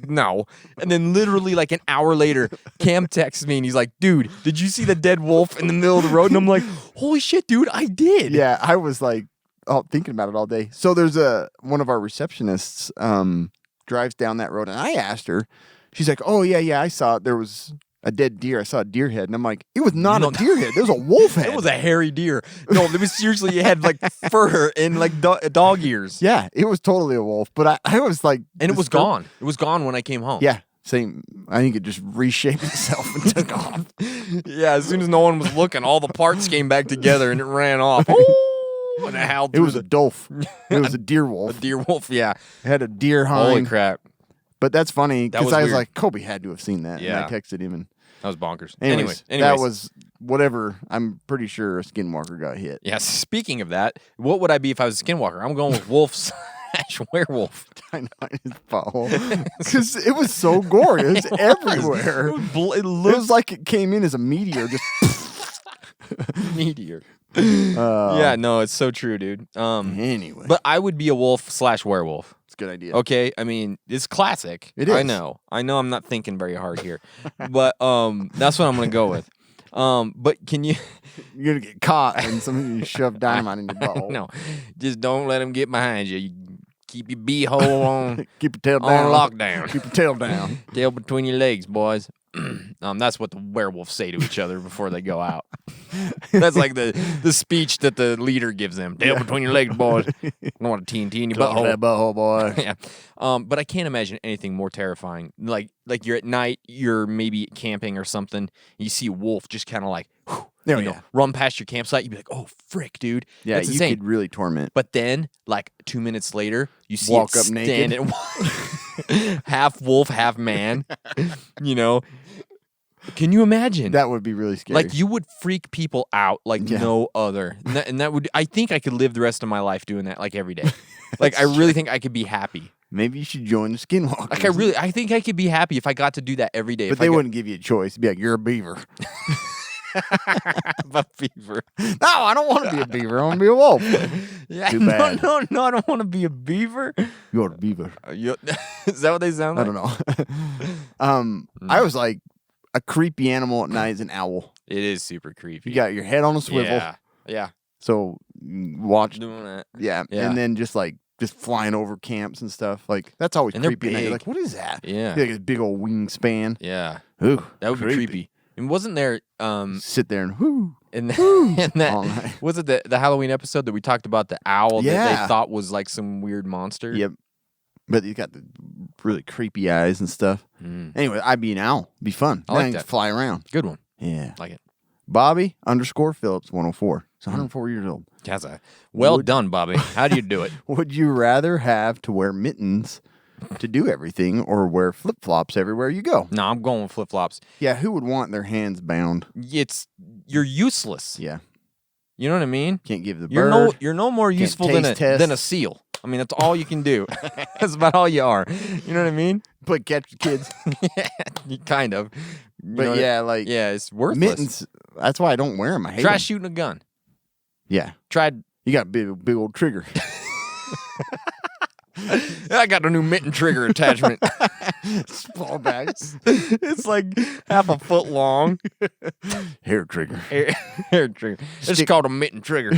no. And then literally like an hour later, Cam texts me and he's like, dude, did you see the dead wolf in the middle of the road? And I'm like, holy shit, dude, I did. Yeah, I was like, thinking about it all day. So there's one of our receptionists drives down that road, and I asked her. She's like, oh yeah, I saw it. There was a dead deer. I saw a deer head, and I'm like, it was not a deer head. There was a wolf head. It was a hairy deer. No, it was seriously, it had like fur and like dog ears. Yeah, it was totally a wolf. But I was like, And it was gone. It was gone when I came home. Yeah, same. I think it just reshaped itself and took off. Yeah, as soon as no one was looking, all the parts came back together and it ran off. Oh, and it howled. It was a dolph. It was a deer wolf. a deer wolf. Yeah. It had a deer hind. Holy crap. But that's funny That because was I was weird. like, Kobe had to have seen that. Yeah. And I texted him. And That was bonkers. anyways, Anyways. that was whatever. I'm pretty sure a skinwalker got hit. Yeah, speaking of that, what would I be if I was a skinwalker? I'm going with wolf slash werewolf. I know his butthole because it was so gory. It was everywhere. It It was like it came in as a meteor. Just meteor. Yeah, no, it's so true, dude. Anyway, But I would be a wolf slash werewolf. it's a good idea. Okay, I mean, it's classic. It I is. know. I'm not thinking very hard here, but that's what I'm gonna go with. But can you? You're gonna get caught and somebody shove dynamite in your butthole. No, just don't let them get behind you. You keep your beehole on Keep your tail on down. lockdown. Keep your tail down. Tail between your legs, boys. That's what the werewolves say to each other before they go out. That's like the speech that the leader gives them. Tail between your legs, boys. I don't want a TNT in your Close that butthole. butthole, boy. Yeah. But I can't imagine anything more terrifying. Like you're at night, you're maybe camping or something, and you see a wolf just kind of like, run past your campsite. You'd be like, oh, frick, dude. Yeah, That's you insane. could really torment. But then, like 2 minutes later, you see Walk it up naked. standing, half wolf, half man. Can you imagine? That would be really scary. Like you would freak people out like Yeah. no other, and that would. I think I could live the rest of my life doing that, like every day. Like I really think I could be happy. Maybe you should join the skinwalkers. Like I think I could be happy if I got to do that every day. But they wouldn't give you a choice. Be like, you're a beaver. a beaver. No, I don't want to be a beaver. I want to be a wolf. Yeah, Too bad. No, I don't want to be a beaver. You're a beaver. Is that what they sound I like? don't know. I was like, a creepy animal at night is an owl. It is super creepy. You got your head on a swivel. Yeah. So watch. Doing that. Yeah. Yeah. And then just flying over camps and stuff. Like, that's always And they're creepy. at night. You're big. like, what is that? Yeah. Like a big old wingspan. Yeah. Ooh, That would be creepy. And wasn't there Sit there and whoo. in all that night. was it the Halloween episode that we talked about the owl that Yeah. they thought was like some weird monster? Yep. But you got the really creepy eyes and stuff. Anyway, I'd be an owl. Be fun. I like Then that. Fly around. Good one. Yeah. Like it. Bobby_Phillips 104. He's 104 years old. That's well done, Bobby. How do you do it? Would you rather have to wear mittens to do everything or wear flip-flops everywhere you go? No, I'm going with flip flops. Yeah, who would want their hands bound? You're useless. Yeah. You know what I mean? Can't give the bird. You're no more useful than taste test. than a seal. I mean, that's all you can do. That's about all you are. You know what I mean? But catch the kids. Yeah, kind of. You But know yeah, like yeah, it's worthless. mittens. That's why I don't wear them. I hate Try them. shooting a gun. Yeah. Tried. You got a big old trigger. I got a new mitten trigger attachment. Small bags. It's like half a foot long. Hair trigger. Hair trigger. It's called a mitten trigger.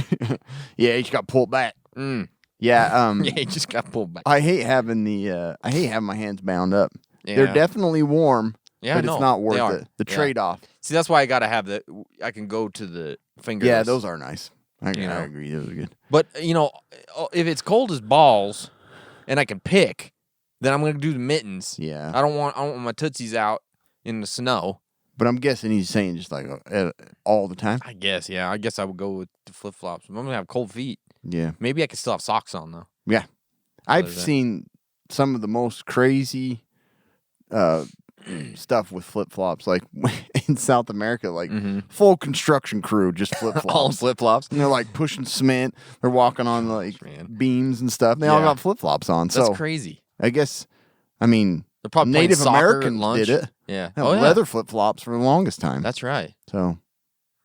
Yeah, he just got pulled back. Mm. Yeah. Yeah, he just got pulled back. I hate having my hands bound up. Yeah. They're definitely warm. Yeah, but no, it's not they worth are. it. The Yeah. trade-off. See, that's why I gotta have I can go to the fingerless. Yeah, those are nice. I You know. agree. Those are good. But if it's cold as balls, and I can pick, then I'm gonna do the mittens. Yeah. I don't want my tootsies out in the snow. But I'm guessing he's saying just like all the time. I guess, yeah. I guess I would go with the flip flops. I'm gonna have cold feet. Yeah. Maybe I could still have socks on though. Yeah. I've Other than- seen some of the most crazy stuff with flip flops, like in South America, like full construction crew just flip flops. All flip flops. And they're like pushing cement. They're walking on like man. beams and stuff. They all Yeah. got flip flops on. That's So crazy. I guess, I mean, They're probably playing Native soccer at Americans lunch. did it. Yeah. Had Oh, yeah. leather flip flops for the longest time. That's right. So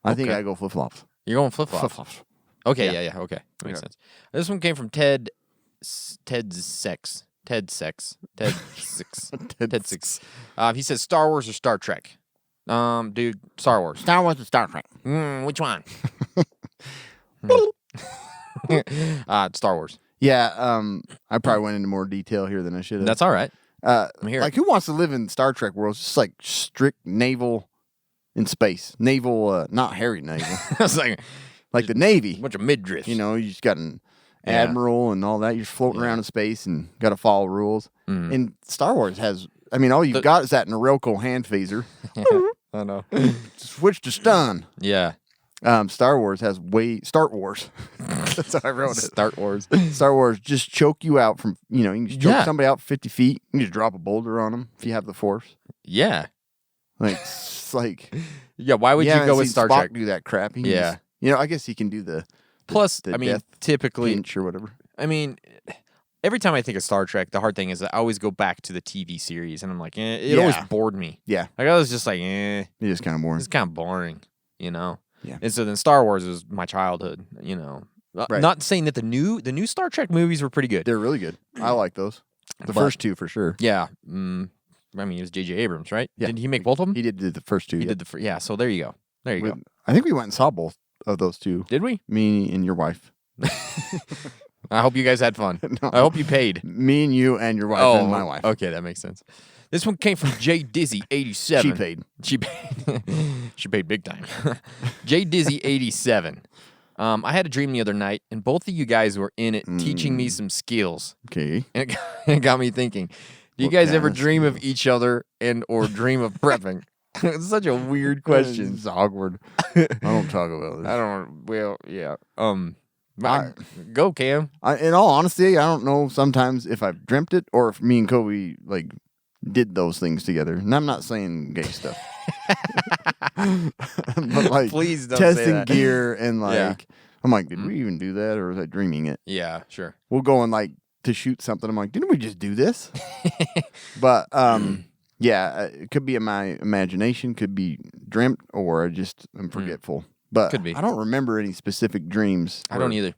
I think Okay. I go flip flops. You're going flip Flip flops. flops. Okay, Yeah. yeah. Okay. Makes Okay. sense. This one came from Ted Six. Ted Six. Ted Six. He says Star Wars or Star Trek. Dude, Star Wars. Star Wars or Star Trek? Which one? Star Wars. Yeah, I probably went into more detail here than I should have. That's all right. I'm here. Like, who wants to live in Star Trek worlds? Just like strict naval in space. Naval, not Harry naval. I was like, Like the Navy. a bunch of midriffs. You know, you just got an Yeah. admiral and all that. You're just floating around in space and got to follow rules. Mm. And Star Wars has, I mean, all you've got is that Norelco hand phaser. I know. Switch to stun. Yeah. Star Wars has Star Wars. That's how I wrote it. Star Wars. Star Wars just choke you out from, you can just choke Yeah. somebody out 50 feet. You can just drop a boulder on them if you have the force. Yeah. Like, it's like, Yeah. Why would you haven't go with seen Star Spock Trek? do that crap. He can Yeah. just- I guess he can do the Plus, the I mean, death typically, pinch or whatever. I mean, every time I think of Star Trek, the hard thing is I always go back to the TV series, and I'm like, it always Yeah. bored me. Yeah, Like I was just like, it is kind of boring. it's kind of boring, Yeah. And so then Star Wars was my childhood, Right. Not saying that the new Star Trek movies were pretty good. They're really good. I like those. The But- first two for sure. Yeah. I mean, it was J.J. Abrams, right? Yeah. Did he make both of them? He did the first two. He yeah. did yeah. So there you go. There you go. I think we went and saw both of those two. Did we? Me and your wife. I hope you guys had fun. No. I hope you paid. Me and you and your wife and my wife. Okay, that makes sense. This one came from J Dizzy 87. She paid. She paid. She paid big time. J Dizzy 87. I had a dream the other night, and both of you guys were in it, teaching me some skills, Okay. and it got me thinking. Do you What guys kind ever of dream of each other and or dream of prepping? It's such a weird question. It's awkward. I don't talk about this. I don't. Well, yeah. Go Cam. In all honesty, I don't know sometimes if I've dreamt it or if me and Kobe like did those things together. And I'm not saying gay stuff. But like Please don't say testing that. gear and like Yeah. I'm like, did we even do that or was I dreaming it? Yeah, sure. We'll go and like to shoot something. I'm like, didn't we just do this? But yeah, it could be in my imagination, could be dreamt, or I just am forgetful. But Could be. I don't remember any specific dreams. I don't where either.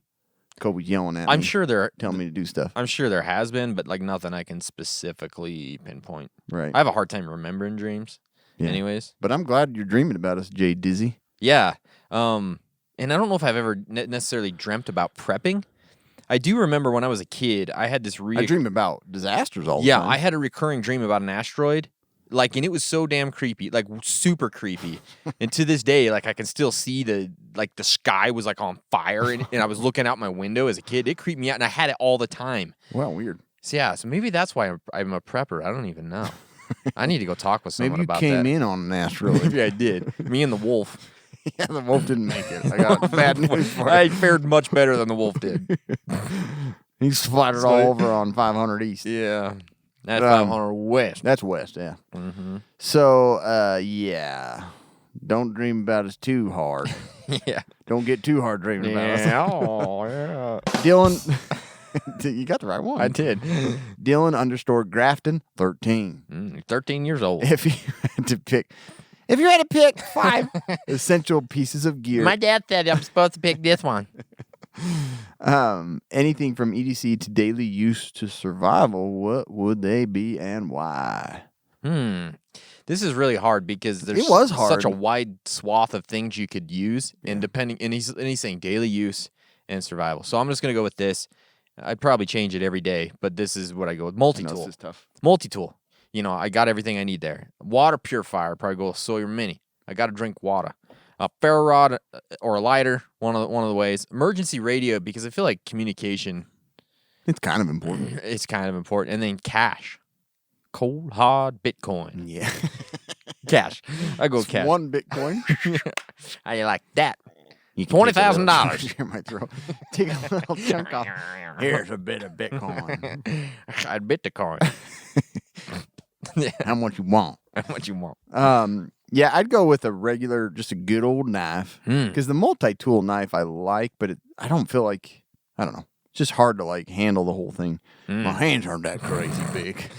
Kobe's yelling at I'm me, sure there. telling me to do stuff. I'm sure there has been, but like nothing I can specifically pinpoint. Right. I have a hard time remembering dreams. Yeah. Anyways, But I'm glad you're dreaming about us, Jay Dizzy. yeah. And I don't know if I've ever necessarily dreamt about prepping. I do remember when I was a kid, I had this I dream about disasters all the Yeah, time. I had a recurring dream about an asteroid. Like, and it was so damn creepy, like super creepy. And to this day, like I can still see the sky was like on fire, and I was looking out my window as a kid. It creeped me out, and I had it all the time. Wow, weird. So yeah, so maybe that's why I'm a prepper. I don't even know. I need to go talk with someone Maybe you about came that. in on an asteroid. Maybe I did. Me and the wolf. Yeah, the wolf didn't make it. I got bad news for I you. fared much better than the wolf did. He splattered all over on 500 East. Yeah, that's Um, 500 West. That's west, yeah. Mm-hmm. So, yeah. Don't dream about us too hard. Yeah. Don't get too hard dreaming about us. Oh, yeah. Dylan, you got the right one. I did. Dylan _ Grafton 13. 13 years old. If you had to pick 5 essential pieces of gear, My dad said I'm supposed to pick this one. Anything from EDC to daily use to survival, what would they be and why? This is really hard because there's It was such a hard. wide swath of things you could use, and he's saying daily use and survival. So I'm just gonna go with this. I'd probably change it every day, but this is what I go with. I Multi-tool. know this is tough. Multi-tool. I got everything I need there. Water purifier, probably go with Sawyer Mini. I got to drink water. A ferro rod or a lighter, one of the ways. Emergency radio, because I feel like communication. It's kind of important. It's kind of important. And then cash. Cold, hard Bitcoin. Yeah. Cash. I go cash. One Bitcoin. How you like that? You can take a little- $20,000. in my throat. Take a little chunk off. Here's a bit of Bitcoin. I'd bit the coin. How much you want? How much you want? Yeah, I'd go with a regular, just a good old knife. Because the multi-tool knife I like, but I don't feel like, I don't know. It's just hard to like handle the whole thing. My hands aren't that crazy big.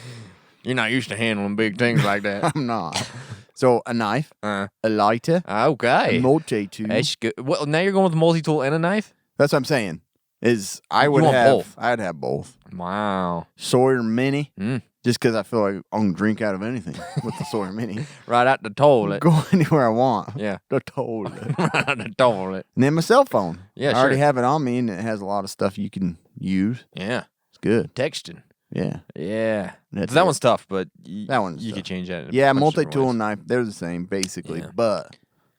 You're not used to handling big things like that. I'm not. So a knife, a lighter, Okay. a multi-tool. That's good. Well, now you're going with a multi-tool and a knife? That's what I'm saying. I You would want have both. I'd have both. Wow. Sawyer Mini, just because I feel like I can drink out of anything with the Sawyer Mini. Right out the toilet. Go anywhere I want. Yeah. The toilet. Right out the toilet. And then my cell phone. Yeah, I already sure. have it on me, and it has a lot of stuff you can use. Yeah. It's good. Texting. Yeah. Yeah. That's That it. one's tough, but That one's you tough. could change that. in a Yeah, bunch of different multi-tool ways. and knife, they're the same, basically. Yeah. But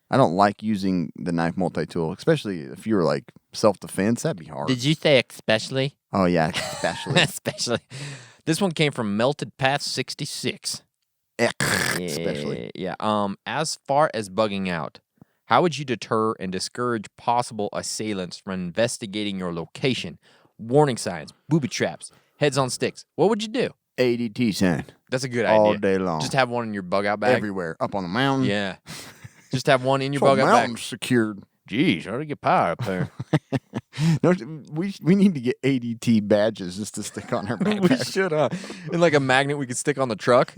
I don't like using the knife multi-tool, especially if you were like self-defense. That'd be hard. Did you say especially? Oh, yeah, especially. Especially. This one came from Melted Path 66. Especially. Yeah. As far as bugging out, how would you deter and discourage possible assailants from investigating your location? Warning signs, booby traps, heads on sticks. What would you do? ADT sign. That's a good All idea. day long. Just have one in your bug out bag. Everywhere. Up on the mountain. Yeah. Just have one in your So bug out mountain's bag. secured. Jeez, how do you get power up there? No, we need to get ADT badges just to stick on our We backpack. should, and like a magnet we could stick on the truck,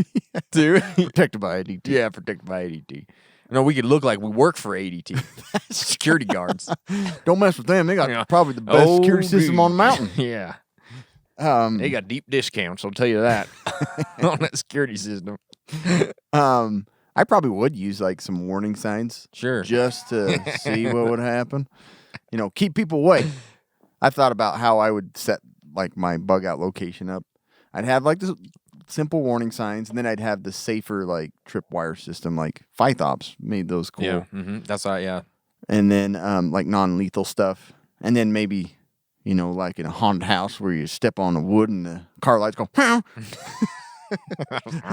dude. Protected by ADT. Yeah, protected by ADT. No, we could look like we work for ADT. Security guards. Don't mess with them. They got Yeah. probably the best security system on the mountain. Yeah. Um, They got deep discounts, I'll tell you that. On that security system. I probably would use like some warning signs. Sure. Just to see what would happen. Keep people away. I thought about how I would set like my bug out location up. I'd have like this simple warning signs, and then I'd have the safer like tripwire system, like Phythops made those cool. Yeah. That's right, yeah. And then like non-lethal stuff. And then maybe, like in a haunted house where you step on the wood and the car lights go, it's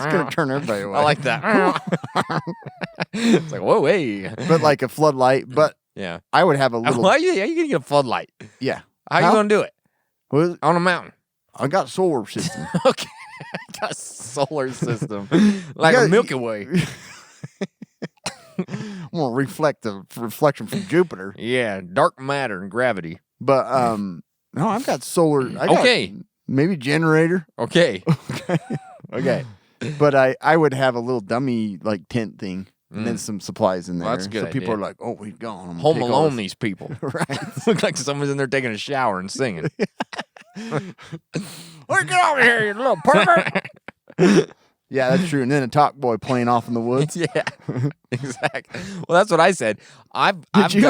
going to turn everybody away. I like that. It's like, whoa, hey. But like a floodlight. But Yeah. I would have a little. How are you going to get a floodlight? Yeah. How you going to do it? Well, On a mountain. I got a solar system. Okay. Got a solar system. Like Yeah, a Milky Way. I'm going to reflect the reflection from Jupiter. Yeah. Dark matter and gravity. But no, I've got solar. I got Okay. Maybe generator. Okay. Okay. But I would have a little dummy like tent thing. And then some supplies in there. Well, that's a good so people idea. are like, oh, we've gone. I'm gonna Home take all Alone this." these people. Right. Look like someone's in there taking a shower and singing. Well, get over here, you little pervert. Yeah, that's true. And then a talk boy playing off in the woods. Yeah, exactly. Well, that's what I said. I you?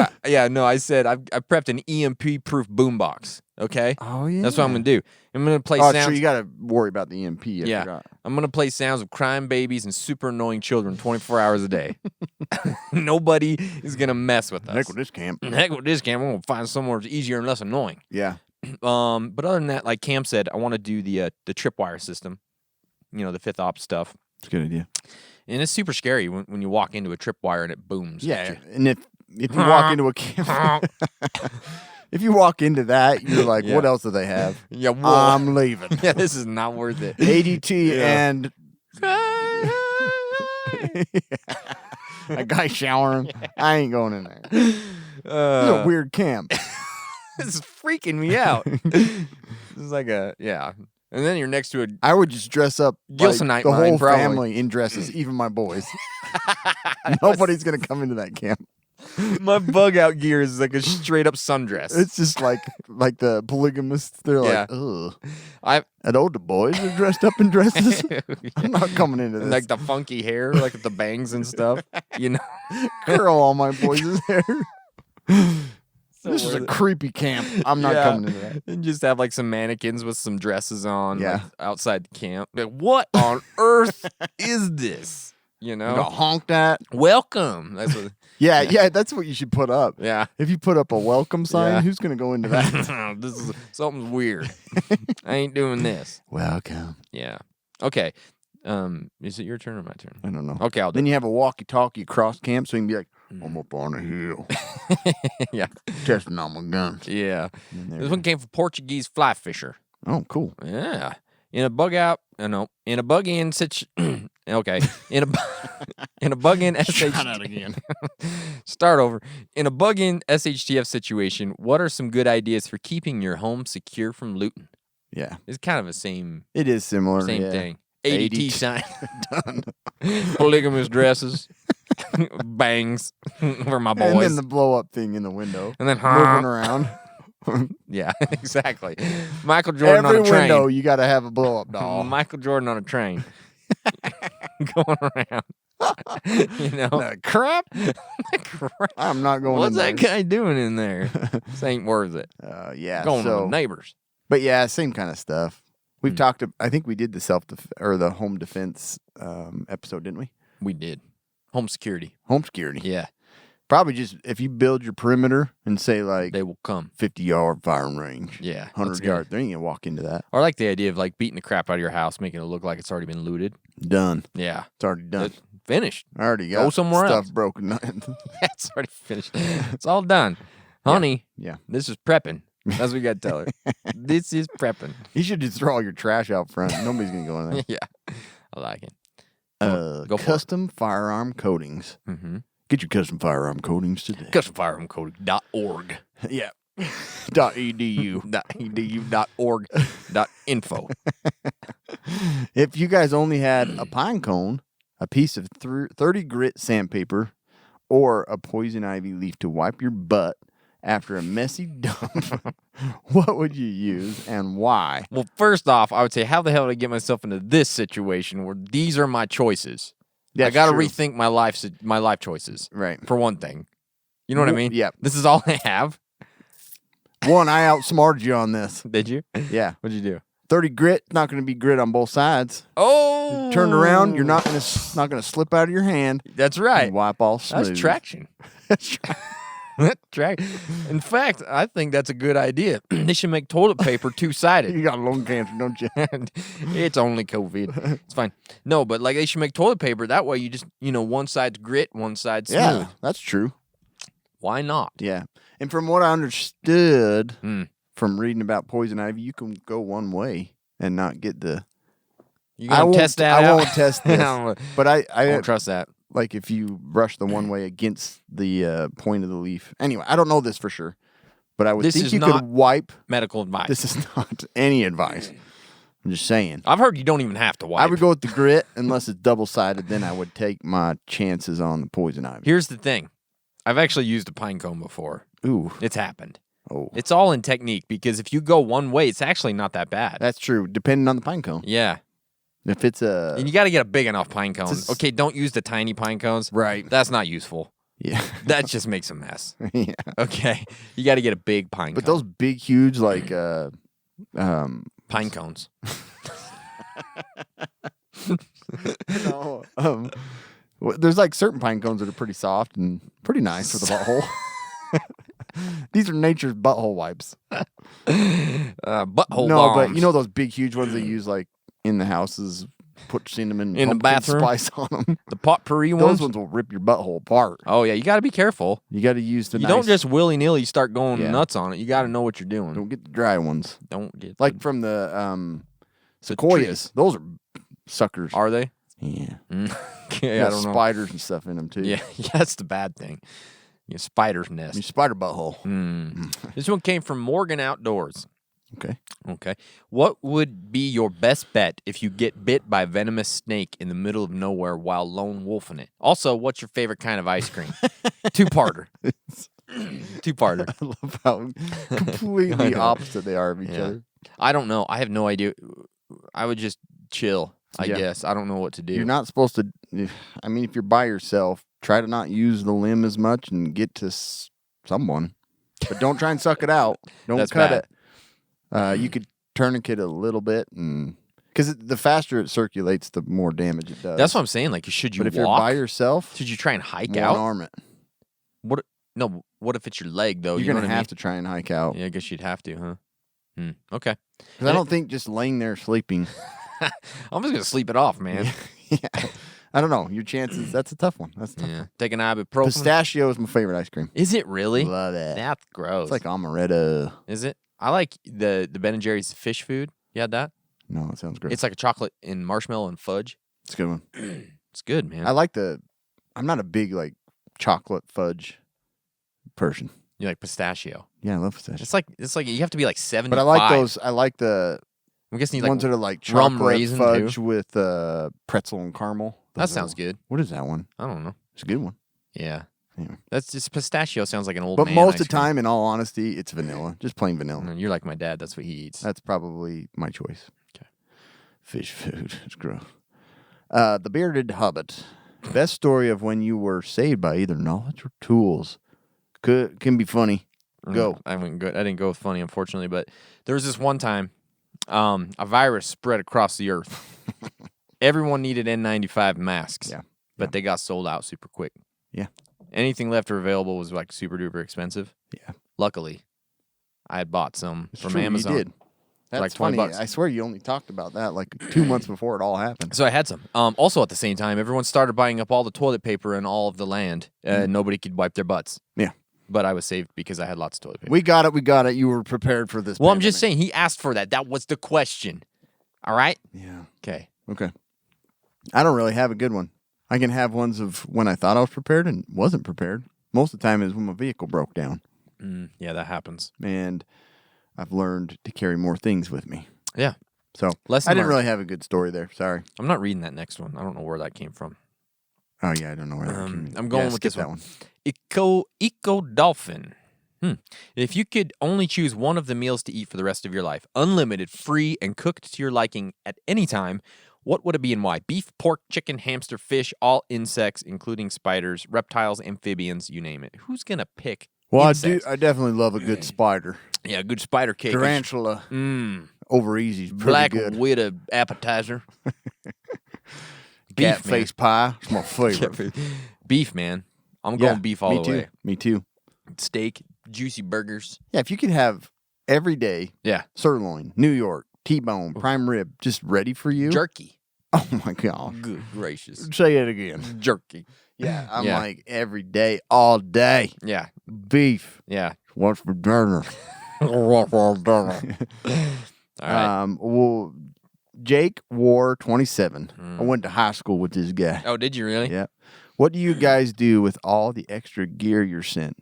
said I prepped an EMP proof boombox. Okay. Oh, yeah. That's what I'm gonna do. I'm gonna play Oh, sounds. so you got to worry about the EMP. I Yeah, forgot. I'm gonna play sounds of crying babies and super annoying children 24 hours a day. Nobody is gonna mess with us. Heck with this camp. Heck with this game. We're gonna find somewhere that's easier and less annoying. Yeah. But other than that, like Cam said, I want to do the tripwire system. The fifth op stuff. It's a good idea. And it's super scary when you walk into a tripwire and it booms. at Yeah. you. And if you walk into a camp, if you walk into that, you're like, Yeah. what else do they have? Yeah, whoa. I'm leaving. Yeah, this is not worth it. ADT Yeah. and a guy showering. I ain't going in there. This is a weird camp. This is freaking me out. This is like yeah. And then you're next to a. I would just dress up Gilsonite like the mine, whole probably. family in dresses, even my boys. Nobody's gonna come into that camp. My bug out gear is like a straight up sundress. It's just like the polygamists. They're Yeah. like, ugh. I And older boys are dressed up in dresses. I'm not coming into this. like the funky hair, like with the bangs and stuff. You know, Curl all my boys' hair. This is worth a it. creepy camp. I'm not coming into that. And just have like some mannequins with some dresses on, Yeah. like, outside the camp. Like, what on earth is this? You You know, got honked at. welcome. That's what. Yeah, that's what you should put up. Yeah. If you put up a welcome sign, Yeah. who's going to go into that? This is something's weird. I ain't doing this. Welcome. Yeah. Okay. Is it your turn or my turn? I don't know. Okay, I'll do. Then you have a walkie-talkie across camp, so you can be like, I'm up on a hill, Yeah. testing on my guns. Yeah. And there This you one came from Portuguese fly fisher. go. Oh, cool. Yeah. In a bug out, no, in a bug in okay. In a bug in Try that SHTF. again. Start over. In a bug in SHTF situation, what are some good ideas for keeping your home secure from looting? Yeah, It's kind of the same it is similar. same thing. ADT 80. sign. Done. Polygamous dresses. Bangs for my boys. And then the blow-up thing in the window. And then, moving around. Yeah, exactly. Michael Jordan Every on a train. window, you got to have a blow-up doll. Michael Jordan on a train. Going around. You know? Crap. Crap. I'm not going What's in that there. guy doing in there? This ain't worth it. Yeah, Going to so, the neighbors. but yeah, same kind of stuff. We've talked. I think we did the home defense episode, didn't we? We did. Home security. Home security. Yeah. Probably just if you build your perimeter and say like They will come. 50-yard firing range. Yeah. 100 yards. They ain't gonna walk into that. Or I like the idea of like beating the crap out of your house, making it look like it's already been looted. Done. Yeah. It's already done. It's finished. I already Go got somewhere stuff else. broken. It's already finished. It's all done. Honey, Yeah. this is prepping. That's what you got to tell her. This is prepping. You should just throw all your trash out front. Nobody's gonna go in there. Yeah. I like it. Go for it. custom firearm coatings. Mm-hmm. Get your custom firearm coatings today. CustomFirearmCode.org. Yeah. .edu. .edu.org.info. If you guys only had a pine cone, a piece of 30 grit sandpaper, or a poison ivy leaf to wipe your butt after a messy dump, what would you use and why? Well, first off, I would say, how the hell did I get myself into this situation where these are my choices? I That's got to true. rethink my life choices. Right. For one thing. You know what I mean? Yeah. This is all I have. One, I outsmarted you on this. Did you? Yeah. What'd you do? 30 grit, not going to be grit on both sides. Oh! Turn around, you're not going to slip out of your hand. That's right. And wipe all smooth. That's traction. In fact, I think that's a good idea. They should make toilet paper two-sided. You got lung cancer, don't you? It's only COVID. It's fine. No, but like they should make toilet paper. That way you just, one side's grit, one side's smooth. Yeah, that's true. Why not? Yeah. And from what I understood Hmm. from reading about poison ivy, you can go one way and not get the... You gonna test that I out? won't test this. But I I don't trust that. like if you brush the one way against the point of the leaf. Anyway, I don't know this for sure, but I would This think is you not could wipe. Medical advice. This is not any advice. I'm just saying. I've heard you don't even have to wipe. I would go with the grit unless it's double-sided. Then I would take my chances on the poison ivy. Here's the thing. I've actually used a pine cone before. Ooh. It's happened. Oh. It's all in technique because if you go one way, it's actually not that bad. That's true, depending on the pine cone. Yeah. If it's a... And you got to get a big enough pine cone. It's a- Okay, don't use the tiny pine cones. Right. That's not useful. Yeah. That just makes a mess. Yeah. Okay. You got to get a big pine But cone. those big, huge, like... Pine cones. There's like certain pine cones that are pretty soft and pretty nice for the butthole. These are nature's butthole wipes. Butthole No, bombs. but you know those big, huge ones they use like in the houses, put cinnamon In the pumpkin bathroom? spice on them. the potpourri Those ones? ones will rip your butthole apart. Oh, yeah. You got to be careful. You got to use the You nice, don't just willy-nilly start going Yeah. nuts on it. You got to know what you're doing. don't get the dry ones. Don't get Like from the sequoias. Those are suckers. Are they? Yeah. Okay, Got I don't know. spiders and stuff in them too. Yeah, that's the bad thing. Spider's Your nest. spider butthole. This one came from Morgan Outdoors. Okay. Okay. What would be your best bet if you get bit by a venomous snake in the middle of nowhere while lone wolfing it? Also, what's your favorite kind of ice cream? Two-parter. Two-parter. I love how completely opposite they are of each other. I don't know. I have no idea. I would just chill, I guess. I don't know what to do. You're not supposed to. I mean, if you're by yourself, try to not use the limb as much and get to someone. But don't try and suck it out. Don't That's cut bad. it. You could tourniquet a little bit, and because the faster it circulates, the more damage it does. That's what I'm saying. Like, should you But if walk? you're by yourself, Should you try and hike one out? arm it. What? No. What if it's your leg though? You're You know gonna what I have mean? to try and hike out. Yeah, I guess you'd have to, huh? Okay. Because I don't think just laying there sleeping. I'm just gonna sleep it off, man. Yeah. I don't know. Your chances. That's a tough one. That's a tough. Yeah. Take an ibuprofen. Pistachio is my favorite ice cream. Is it really? Love it. That's gross. It's like amaretto. Is it? I like the Ben and Jerry's fish food. You had that? No, it sounds great. It's like a chocolate and marshmallow and fudge. It's a good one. It's good, man. I like I'm not a big like chocolate fudge person. You like pistachio? Yeah, I love pistachio. It's like you have to be like 75. But I like those. I like the I'm guessing you like ones that are like rum chocolate raisin, fudge too? with pretzel and caramel. That Those sounds are- good. What is that one? I don't know. It's a good one. Yeah. Anyway. That's just pistachio sounds like an old But man most ice of the time, in all honesty, it's vanilla. Just plain vanilla. cream. You're like my dad. That's what he eats. That's probably my choice. Okay. Fish food. It's gross. The Bearded Hobbit. Best story of when you were saved by either knowledge or tools. Can be funny. Go. I didn't go with funny, unfortunately, but there was this one time a virus spread across the earth. Everyone needed N95 masks. Yeah. But they got sold out super quick. Yeah. Anything left or available was like super duper expensive. Yeah. Luckily, I had bought some It's from true, Amazon. You did. That's like 20 funny. bucks. I swear you only talked about that like 2 months before it all happened. So I had some. Also, at the same time, everyone started buying up all the toilet paper in all of the land. Nobody could wipe their butts. Yeah. But I was saved because I had lots of toilet paper. We got it. You were prepared for this. Well, I'm just pandemic. saying, he asked for that. That was the question. All right? Yeah. Okay. Okay. I don't really have a good one. I can have ones of when I thought I was prepared and wasn't prepared. Most of the time is when my vehicle broke down. Yeah, that happens. And I've learned to carry more things with me. Yeah. So Lesson I didn't learned. really have a good story there. Sorry. I'm not reading that next one. I don't know where that came from. Oh, yeah. I don't know where that came from. I'm going with skip this that one. Eco Dolphin. If you could only choose one of the meals to eat for the rest of your life, unlimited, free, and cooked to your liking at any time, what would it be and why? Beef, pork, chicken, hamster, fish, all insects, including spiders, reptiles, amphibians, you name it. Who's going to pick Well, insects? I definitely love a good spider. Yeah, good spider cake. Tarantula. Over easy. Pretty Black good. widow appetizer. Cat Beef, man. face pie. It's my favorite. Beef, man. I'm Yeah, going beef all me the too. way. Me too. Steak, juicy burgers. Yeah, if you could have every day Yeah. sirloin, New York, T-bone, prime rib, just ready for you. Jerky. Oh my god! Good gracious. Say it again. Jerky. Yeah, I'm Yeah. like every day, all day, Yeah. beef. Yeah. What's for dinner? All right. Well, Jake War 27. I went to high school with this guy. Oh, did you really? Yeah. What do you guys do with all the extra gear you're sent?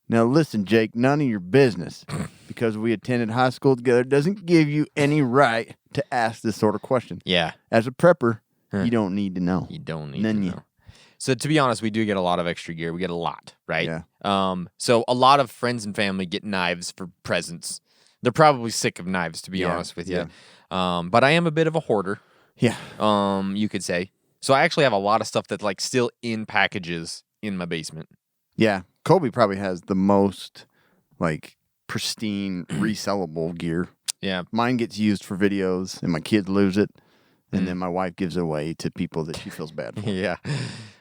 Now, listen, Jake, none of your business. Because we attended high school together doesn't give you any right to ask this sort of question. Yeah. As a prepper, you don't need to know. You don't need None to you. know. So to be honest, we do get a lot of extra gear. We get a lot, right? Yeah. So a lot of friends and family get knives for presents. They're probably sick of knives, to be Yeah, honest with you. But I am a bit of a hoarder. Yeah. You could say. So I actually have a lot of stuff that's like still in packages in my basement. Yeah. Kobe probably has the most like pristine resellable gear. Yeah. Mine gets used for videos and my kids lose it. Mm. And then my wife gives it away to people that she feels bad for. Yeah.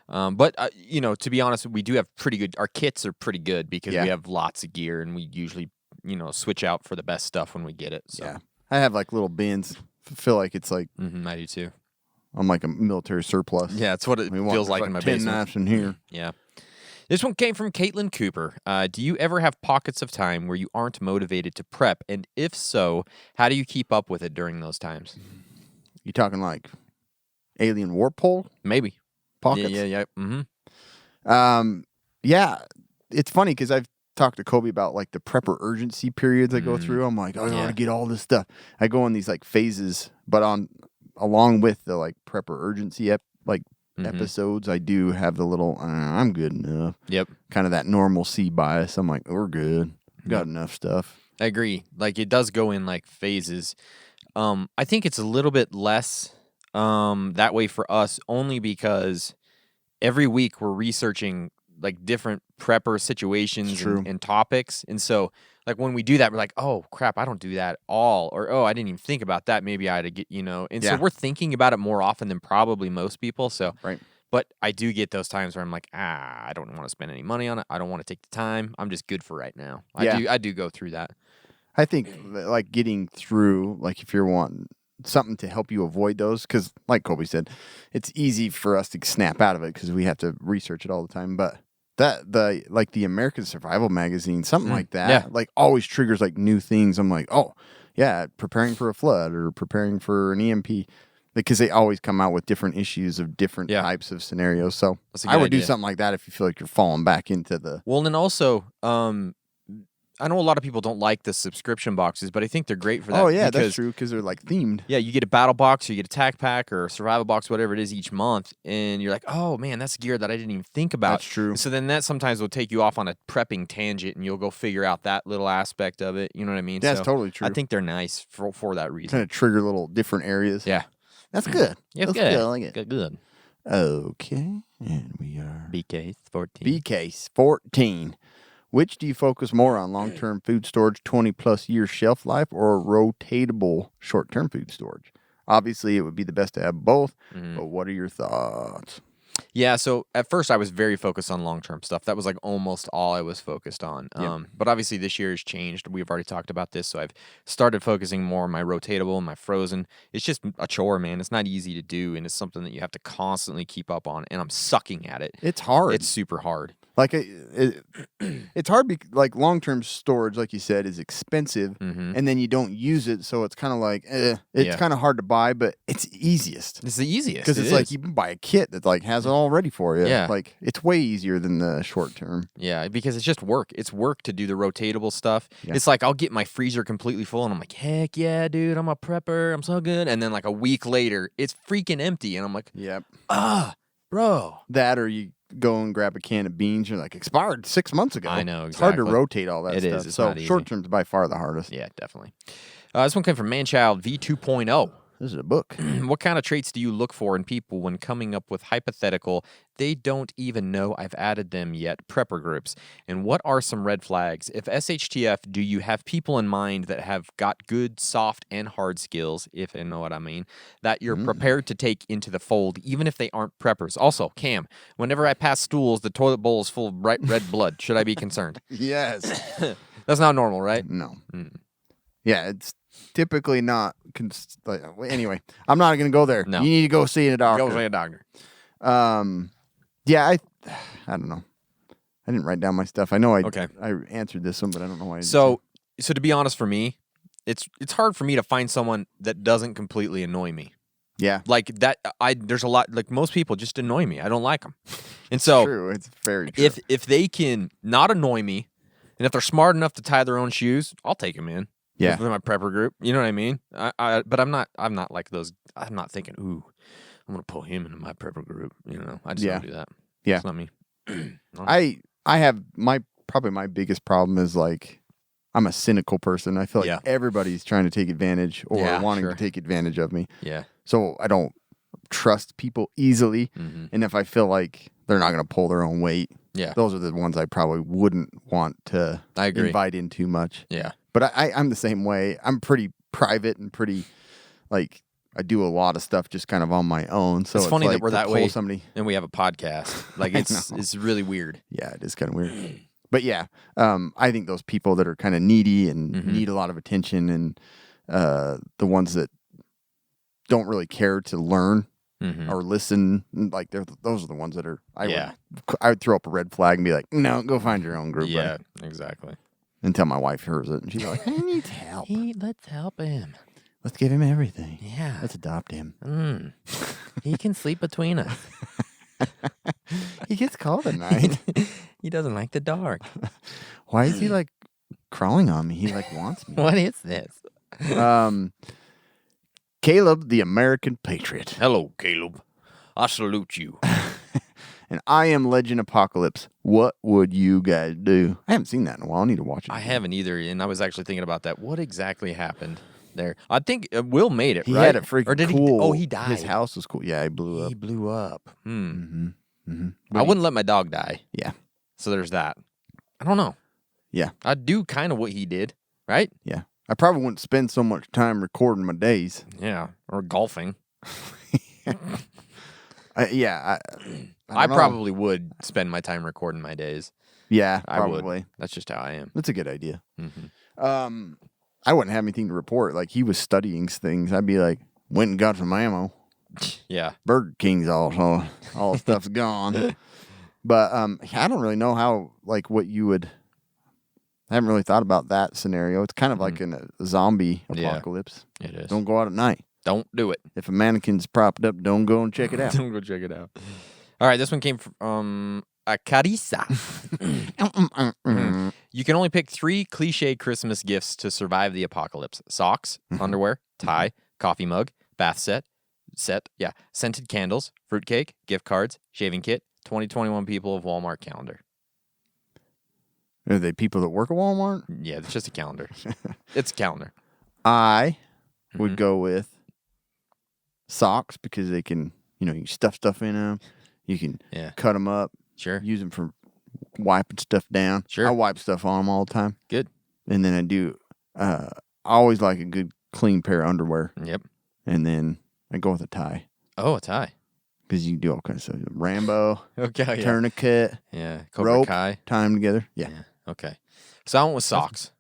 But, to be honest, we do have pretty good, our kits are pretty good because Yeah. we have lots of gear and we usually, switch out for the best stuff when we get it. So. Yeah. I have like little bins. Feel like it's like I do too. I'm like a military surplus. Yeah, it's what it I mean, feels there's like in my 10 basement. knives in here. Yeah. This one came from Caitlin Cooper. Do you ever have pockets of time where you aren't motivated to prep? And if so, how do you keep up with it during those times? You talking like alien warp hole Maybe. pockets? Yeah. Mm-hmm. Yeah. It's funny because I've talked to Kobe about like the prepper urgency periods I go through. I'm like, I want to get all this stuff. I go in these like phases, but along with the like prepper urgency episodes, I do have the little I'm good enough. Yep. Kind of that normalcy bias. I'm like, we're good. Got enough stuff. I agree. Like it does go in like phases. I think it's a little bit less that way for us only because every week we're researching like different prepper situations and topics. And so like when we do that, we're like, oh crap, I don't do that at all. Or, oh, I didn't even think about that. Maybe I had to get, and so we're thinking about it more often than probably most people. So, but I do get those times where I'm like, I don't want to spend any money on it. I don't want to take the time. I'm just good for right now. I do go through that. I think like getting through, like if you're wanting something to help you avoid those, because like Kobe said, it's easy for us to snap out of it because we have to research it all the time. But the American Survival Magazine, something like that, like always triggers like new things. I'm like, oh yeah, preparing for a flood or preparing for an EMP, because they always come out with different issues of different types of scenarios. So I would do something like that if you feel like you're falling back into the. Well, and also, I know a lot of people don't like the subscription boxes, but I think they're great for that. Oh, yeah, that's true, because they're like themed. Yeah, you get a battle box, or you get a tack pack, or a survival box, whatever it is each month, and you're like, oh, man, that's gear that I didn't even think about. That's true. So then that sometimes will take you off on a prepping tangent, and you'll go figure out that little aspect of it. You know what I mean? That's totally true. I think they're nice for that reason. Kind of trigger little different areas. Yeah. That's good. Yeah, that's good. I like it. Good. Okay, and we are... B case 14. B case 14. Which do you focus more on, long-term food storage, 20-plus year shelf life, or rotatable short-term food storage? Obviously, it would be the best to have both, but what are your thoughts? Yeah, so at first I was very focused on long-term stuff. That was like almost all I was focused on. But obviously this year has changed. We've already talked about this, so I've started focusing more on my rotatable and my frozen. It's just a chore, man. It's not easy to do, and it's something that you have to constantly keep up on, and I'm sucking at it. It's hard. It's super hard. Like it's hard. Like long-term storage, like you said, is expensive, and then you don't use it, so it's kind of like it's kind of hard to buy, but it's easiest. It's the easiest because it's like you can buy a kit that like has it all ready for you. Yeah, like it's way easier than the short term. Yeah, because it's just work. It's work to do the rotatable stuff. Yeah. It's like I'll get my freezer completely full, and I'm like, heck yeah, dude, I'm a prepper. I'm so good. And then like a week later, it's freaking empty, and I'm like, bro, that or you go and grab a can of beans. You're like, expired 6 months ago. I know, exactly. It's hard to rotate all that stuff. It is. It's so not easy. Short term's by far the hardest. Yeah, definitely. This one came from Manchild V2.0. This is a book. What kind of traits do you look for in people when coming up with hypothetical, they don't even know I've added them yet, prepper groups? And what are some red flags? If SHTF, do you have people in mind that have got good, soft, and hard skills, if you know what I mean, that you're prepared to take into the fold, even if they aren't preppers? Also, Cam, whenever I pass stools, the toilet bowl is full of bright red blood. Should I be concerned? Yes. That's not normal, right? No. Yeah, it's typically not. Anyway, I'm not going to go there. No. You need to go see a doctor. Go see a doctor. Yeah, I don't know. I didn't write down my stuff. I know I answered this one, but I don't know why. So to be honest, for me, it's hard for me to find someone that doesn't completely annoy me. Yeah, like that. There's a lot. Like most people just annoy me. I don't like them, and so true. It's very true. If they can not annoy me, and if they're smart enough to tie their own shoes, I'll take them in. Yeah, with my prepper group. You know what I mean? But I'm not like those. I'm not thinking, ooh, I'm gonna pull him into my prepper group. You know, I just don't do that. Yeah, it's not me. I have probably my biggest problem is like I'm a cynical person. I feel like everybody's trying to take advantage or wanting to take advantage of me. Yeah. So I don't trust people easily, and if I feel like they're not going to pull their own weight, those are the ones I probably wouldn't want to invite in too much. Yeah. But I'm the same way. I'm pretty private and pretty like I do a lot of stuff just kind of on my own. So it's funny like that we're that way, somebody... and we have a podcast. Like it's really weird. Yeah, it is kind of weird. But yeah, I think those people that are kind of needy and need a lot of attention, and the ones that don't really care to learn or listen, like those are the ones that are. I would throw up a red flag and be like, "No, go find your own group." Yeah, buddy. Exactly. Until my wife hears it, and she's like, "He needs help. Let's help him. Let's give him everything. Yeah, let's adopt him. He can sleep between us. He gets cold at night. He doesn't like the dark. Why is he like crawling on me? He like wants me. What is this? Caleb, the American Patriot. Hello, Caleb. I salute you. And I Am Legend Apocalypse. What would you guys do? I haven't seen that in a while. I need to watch it. I haven't either, and I was actually thinking about that. What exactly happened there? I think Will made it, He right? had it freaking or did cool. He? Oh, he died. His house was cool. Yeah, he blew up. He blew up. But I wouldn't let my dog die. Yeah. So there's that. I don't know. Yeah. I'd do kind of what he did, right? Yeah. I probably wouldn't spend so much time recording my days. Yeah. Or golfing. I I don't know. probably would spend my time recording my days. Yeah, I would. probably. That's just how I am. That's a good idea. Mm-hmm. I wouldn't have anything to report. Like, he was studying things. I'd be like, went and got some ammo. Yeah. Burger King's all the stuff's gone. But I don't really know how, like, what you would. I haven't really thought about that scenario. It's kind of like a zombie apocalypse. Yeah, it is. Don't go out at night. Don't do it. If a mannequin's propped up, don't go and check it out. Don't go check it out. All right, this one came from Carissa. You can only pick 3 cliche Christmas gifts to survive the apocalypse: socks, underwear, tie, coffee mug, bath set, scented candles, fruitcake, gift cards, shaving kit, 2021 people of Walmart calendar. Are they people that work at Walmart? Yeah, it's just a calendar. It's a calendar. I would go with socks because they can, you can stuff stuff in them. You can cut them up. Sure. Use them for wiping stuff down. Sure. I wipe stuff on them all the time. Good. And then I do, I always like a good clean pair of underwear. Yep. And then I go with a tie. Oh, a tie. Because you can do all kinds of stuff. Rambo, Okay. Yeah. tourniquet, Yeah. Cobra rope, Kai. tie them together. Yeah. Okay. So I went with socks.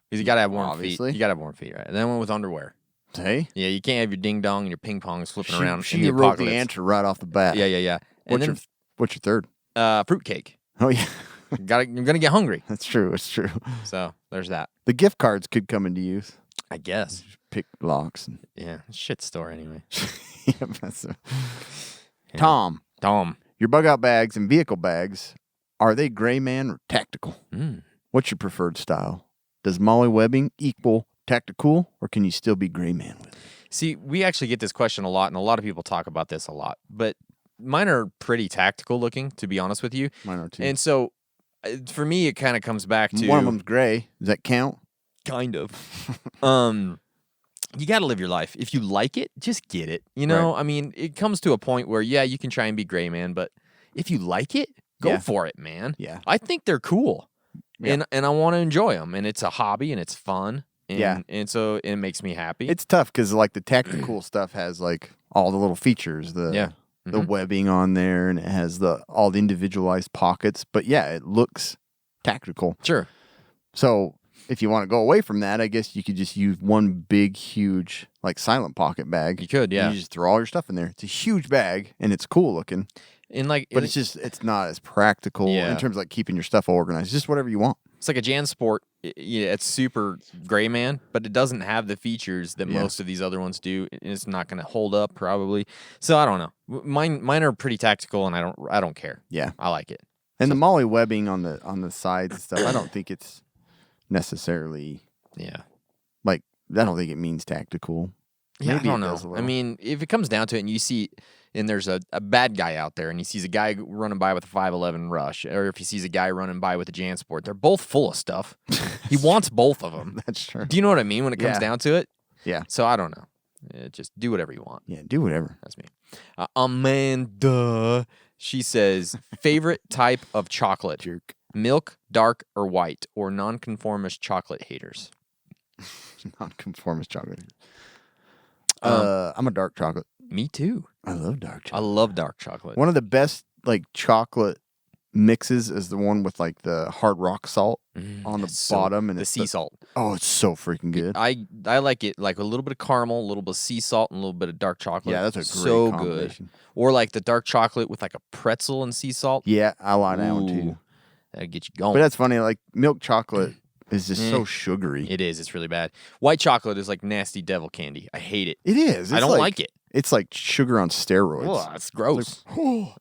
Because you got to have warm Obviously. feet. You got to have warm feet, right? And then I went with underwear. Hey? Yeah, you can't have your ding dong and your ping pongs flipping around in She the wrote apocalypse. the answer right off the bat. Yeah. And What's your third? then fruitcake. Oh, yeah. You're gonna get hungry. That's true. It's true. So there's that. The gift cards could come into use. I guess. Pick locks. And Yeah. Shit store anyway. Tom, Your bug out bags and vehicle bags, are they gray man or tactical? What's your preferred style? Does molly webbing equal tactical, or can you still be gray man with it? See, we actually get this question a lot, and a lot of people talk about this a lot. But mine are pretty tactical looking, to be honest with you. Mine are too. And so, for me, it kind of comes back to One of them's gray. Does that count? kind of. You got to live your life. If you like it, just get it. You know, Right. I mean, it comes to a point where, you can try and be gray man, but if you like it, go Yeah. for it, man. Yeah. I think they're cool. Yeah. And I want to enjoy them, and it's a hobby, and it's fun. And, Yeah. And so it makes me happy. It's tough because like the tactical stuff has like all the little features, the webbing on there, and it has all the individualized pockets. But yeah, it looks tactical. Sure. So if you want to go away from that, I guess you could just use one big, huge, like silent pocket bag. You could, yeah. And you just throw all your stuff in there. It's a huge bag and it's cool looking, And like, but it's not as practical Yeah. in terms of like keeping your stuff organized. Just whatever you want. it's like a JanSport. It's super gray man, but it doesn't have the features that most of these other ones do. And it's not going to hold up probably. So I don't know. Mine are pretty tactical, and I don't care. Yeah. I like it. And the molly webbing on the sides and stuff, I don't think it's necessarily Yeah. like, I don't think it means tactical. Yeah, Maybe I don't it know. does a I little. mean, if it comes down to it, and you see, and there's a bad guy out there, and he sees a guy running by with a 511 Rush, or if he sees a guy running by with a JanSport, they're both full of stuff. He wants both of them. That's true. Do you know what I mean when it comes Yeah. down to it? Yeah. So I don't know. Just do whatever you want. Yeah, do whatever. That's me. Amanda, she says, favorite type of chocolate? Jerk. Milk, dark, or white, or nonconformist chocolate haters? Nonconformist chocolate. I'm a dark chocolate. Me too. I love dark I chocolate. love dark chocolate. One of the best like chocolate mixes is the one with like the hard rock salt on the bottom and the it's sea salt. Oh, it's so freaking good. I like it like a little bit of caramel, a little bit of sea salt, and a little bit of dark chocolate. Yeah, that's a great so good. combination. Or like the dark chocolate with like a pretzel and sea salt. Yeah, I like that one Ooh, too. that'll get you going. But that's funny. Like milk chocolate is just so sugary. It is. It's really bad. White chocolate is like nasty devil candy. I hate it. It is. I It's don't like it. It's like sugar on steroids. Ugh, it's gross.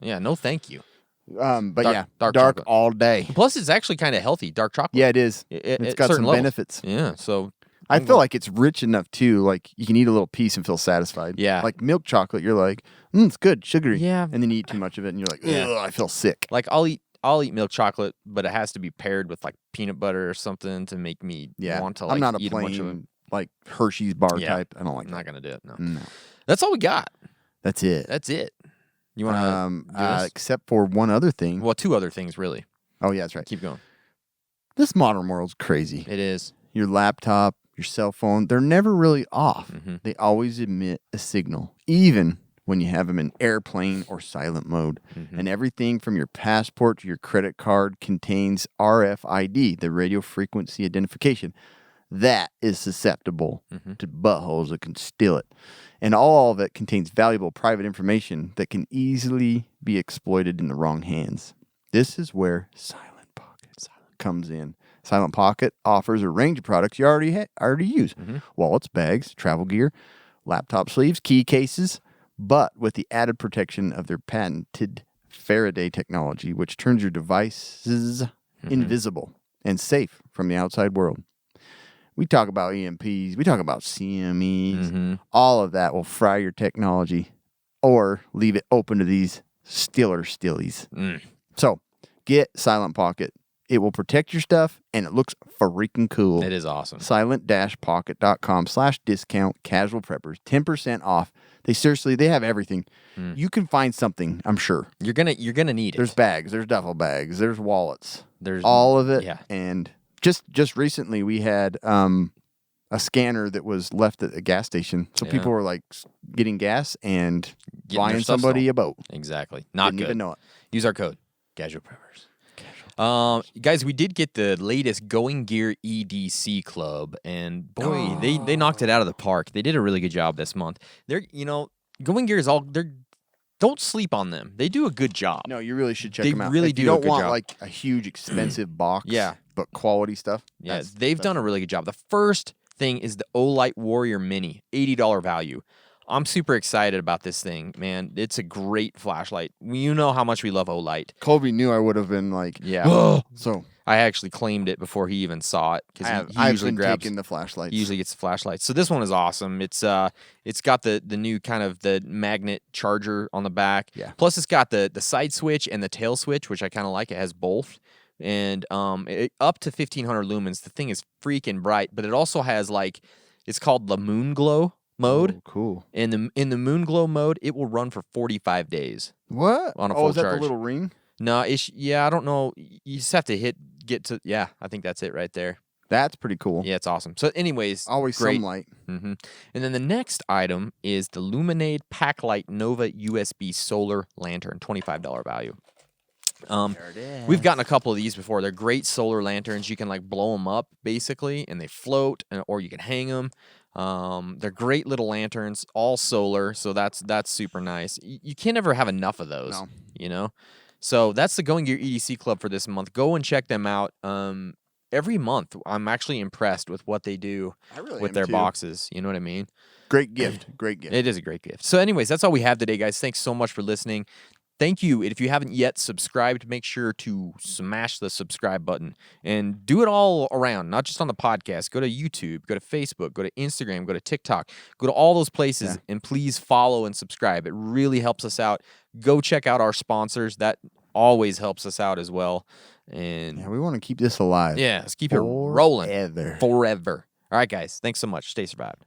Yeah, no thank you. But Dark dark chocolate. all day. Plus, it's actually kind of healthy. Dark chocolate. Yeah, it is. It's It's got some benefits. Yeah, so I feel like it's rich enough too. Like you can eat a little piece and feel satisfied. Yeah. Like milk chocolate, you're like, it's good, sugary. Yeah. And then you eat too much of it, and you're like, Yeah. ugh, I feel sick. like I'll eat milk chocolate, but it has to be paired with like peanut butter or something to make me Yeah. want to like I'm not a eat a bunch of it. plain like Hershey's bar Yeah. type. I don't like I'm that. not gonna do it. No. No. That's all we got. That's it. That's it. You want to? Except for one other thing. Well, two other things really. Oh yeah, that's right. Keep going. This modern world's crazy. It is. Your laptop, your cell phone, they're never really off. Mm-hmm. They always emit a signal, even when you have them in airplane or silent mode. Mm-hmm. And everything from your passport to your credit card contains RFID, the radio frequency identification. That is susceptible to buttholes that can steal it. And all of it contains valuable private information that can easily be exploited in the wrong hands. This is where Silent Pocket comes in. Silent Pocket offers a range of products you already use. Wallets, bags, travel gear, laptop sleeves, key cases, but with the added protection of their patented Faraday technology, which turns your devices invisible and safe from the outside world. We talk about EMPs, we talk about CMEs. All of that will fry your technology or leave it open to these stealies. So get Silent Pocket. It will protect your stuff, and it looks freaking cool. It is awesome. silent-pocket.com/discount casual preppers, 10% off. They have everything. You can find something, I'm sure. You're gonna need it. There's bags, there's duffel bags, there's wallets. There's all of it. Yeah. And just recently we had a scanner that was left at a gas station. So people were like getting gas and Getting their buying stuff somebody stolen. a boat. Exactly. Not Didn't good. even know it. Use our code. Casual Preppers. Guys, we did get the latest Going Gear EDC Club, and boy, they knocked it out of the park. They did a really good job this month. Going Gear is don't sleep on them. They do a good job. No, you really should check They them out. really If do you a don't good want job. like a huge expensive box, Yeah. but quality stuff. Yeah, they've done a really good job. The first thing is the Olight Warrior Mini, $80 value. I'm super excited about this thing, man. It's a great flashlight. You know how much we love Olight. Colby knew I would have been like, Yeah. So I actually claimed it before he even saw it because he I've usually been grabs. taking the flashlights. He usually gets the flashlight. So this one is awesome. It's got the new kind of the magnet charger on the back. Yeah. Plus it's got the side switch and the tail switch, which I kind of like. It has both. And up to 1500 lumens. The thing is freaking bright, but it also has it's called the Moon Glow mode. Oh, cool. And in the Moon Glow mode, it will run for 45 days. What? On a full is that charge. the little ring? No, I don't know. You just have to I think that's it right there. That's pretty cool. Yeah, it's awesome. So anyways, Always great. some light. And then the next item is the Luminade Packlight Nova USB Solar Lantern, $25 value. We've gotten a couple of these before. They're great solar lanterns. You can blow them up basically, and they float, or you can hang them. They're great little lanterns, all solar, so that's super nice. You can't ever have enough of those. No. You know. So that's the Going Gear EDC Club for this month. Go and check them out. Every month, I'm actually impressed with what they do with their boxes. You know what I mean? Great gift. Great gift. It is a great gift. So anyways, that's all we have today, guys. Thanks so much for listening. Thank you. If you haven't yet subscribed, make sure to smash the subscribe button and do it all around, not just on the podcast. Go to YouTube, go to Facebook, go to Instagram, go to TikTok, go to all those places, and please follow and subscribe. It really helps us out. Go check out our sponsors. That always helps us out as well. And we want to keep this alive. yeah, let's keep it rolling Forever. forever. All right, guys. Thanks so much. Stay survived.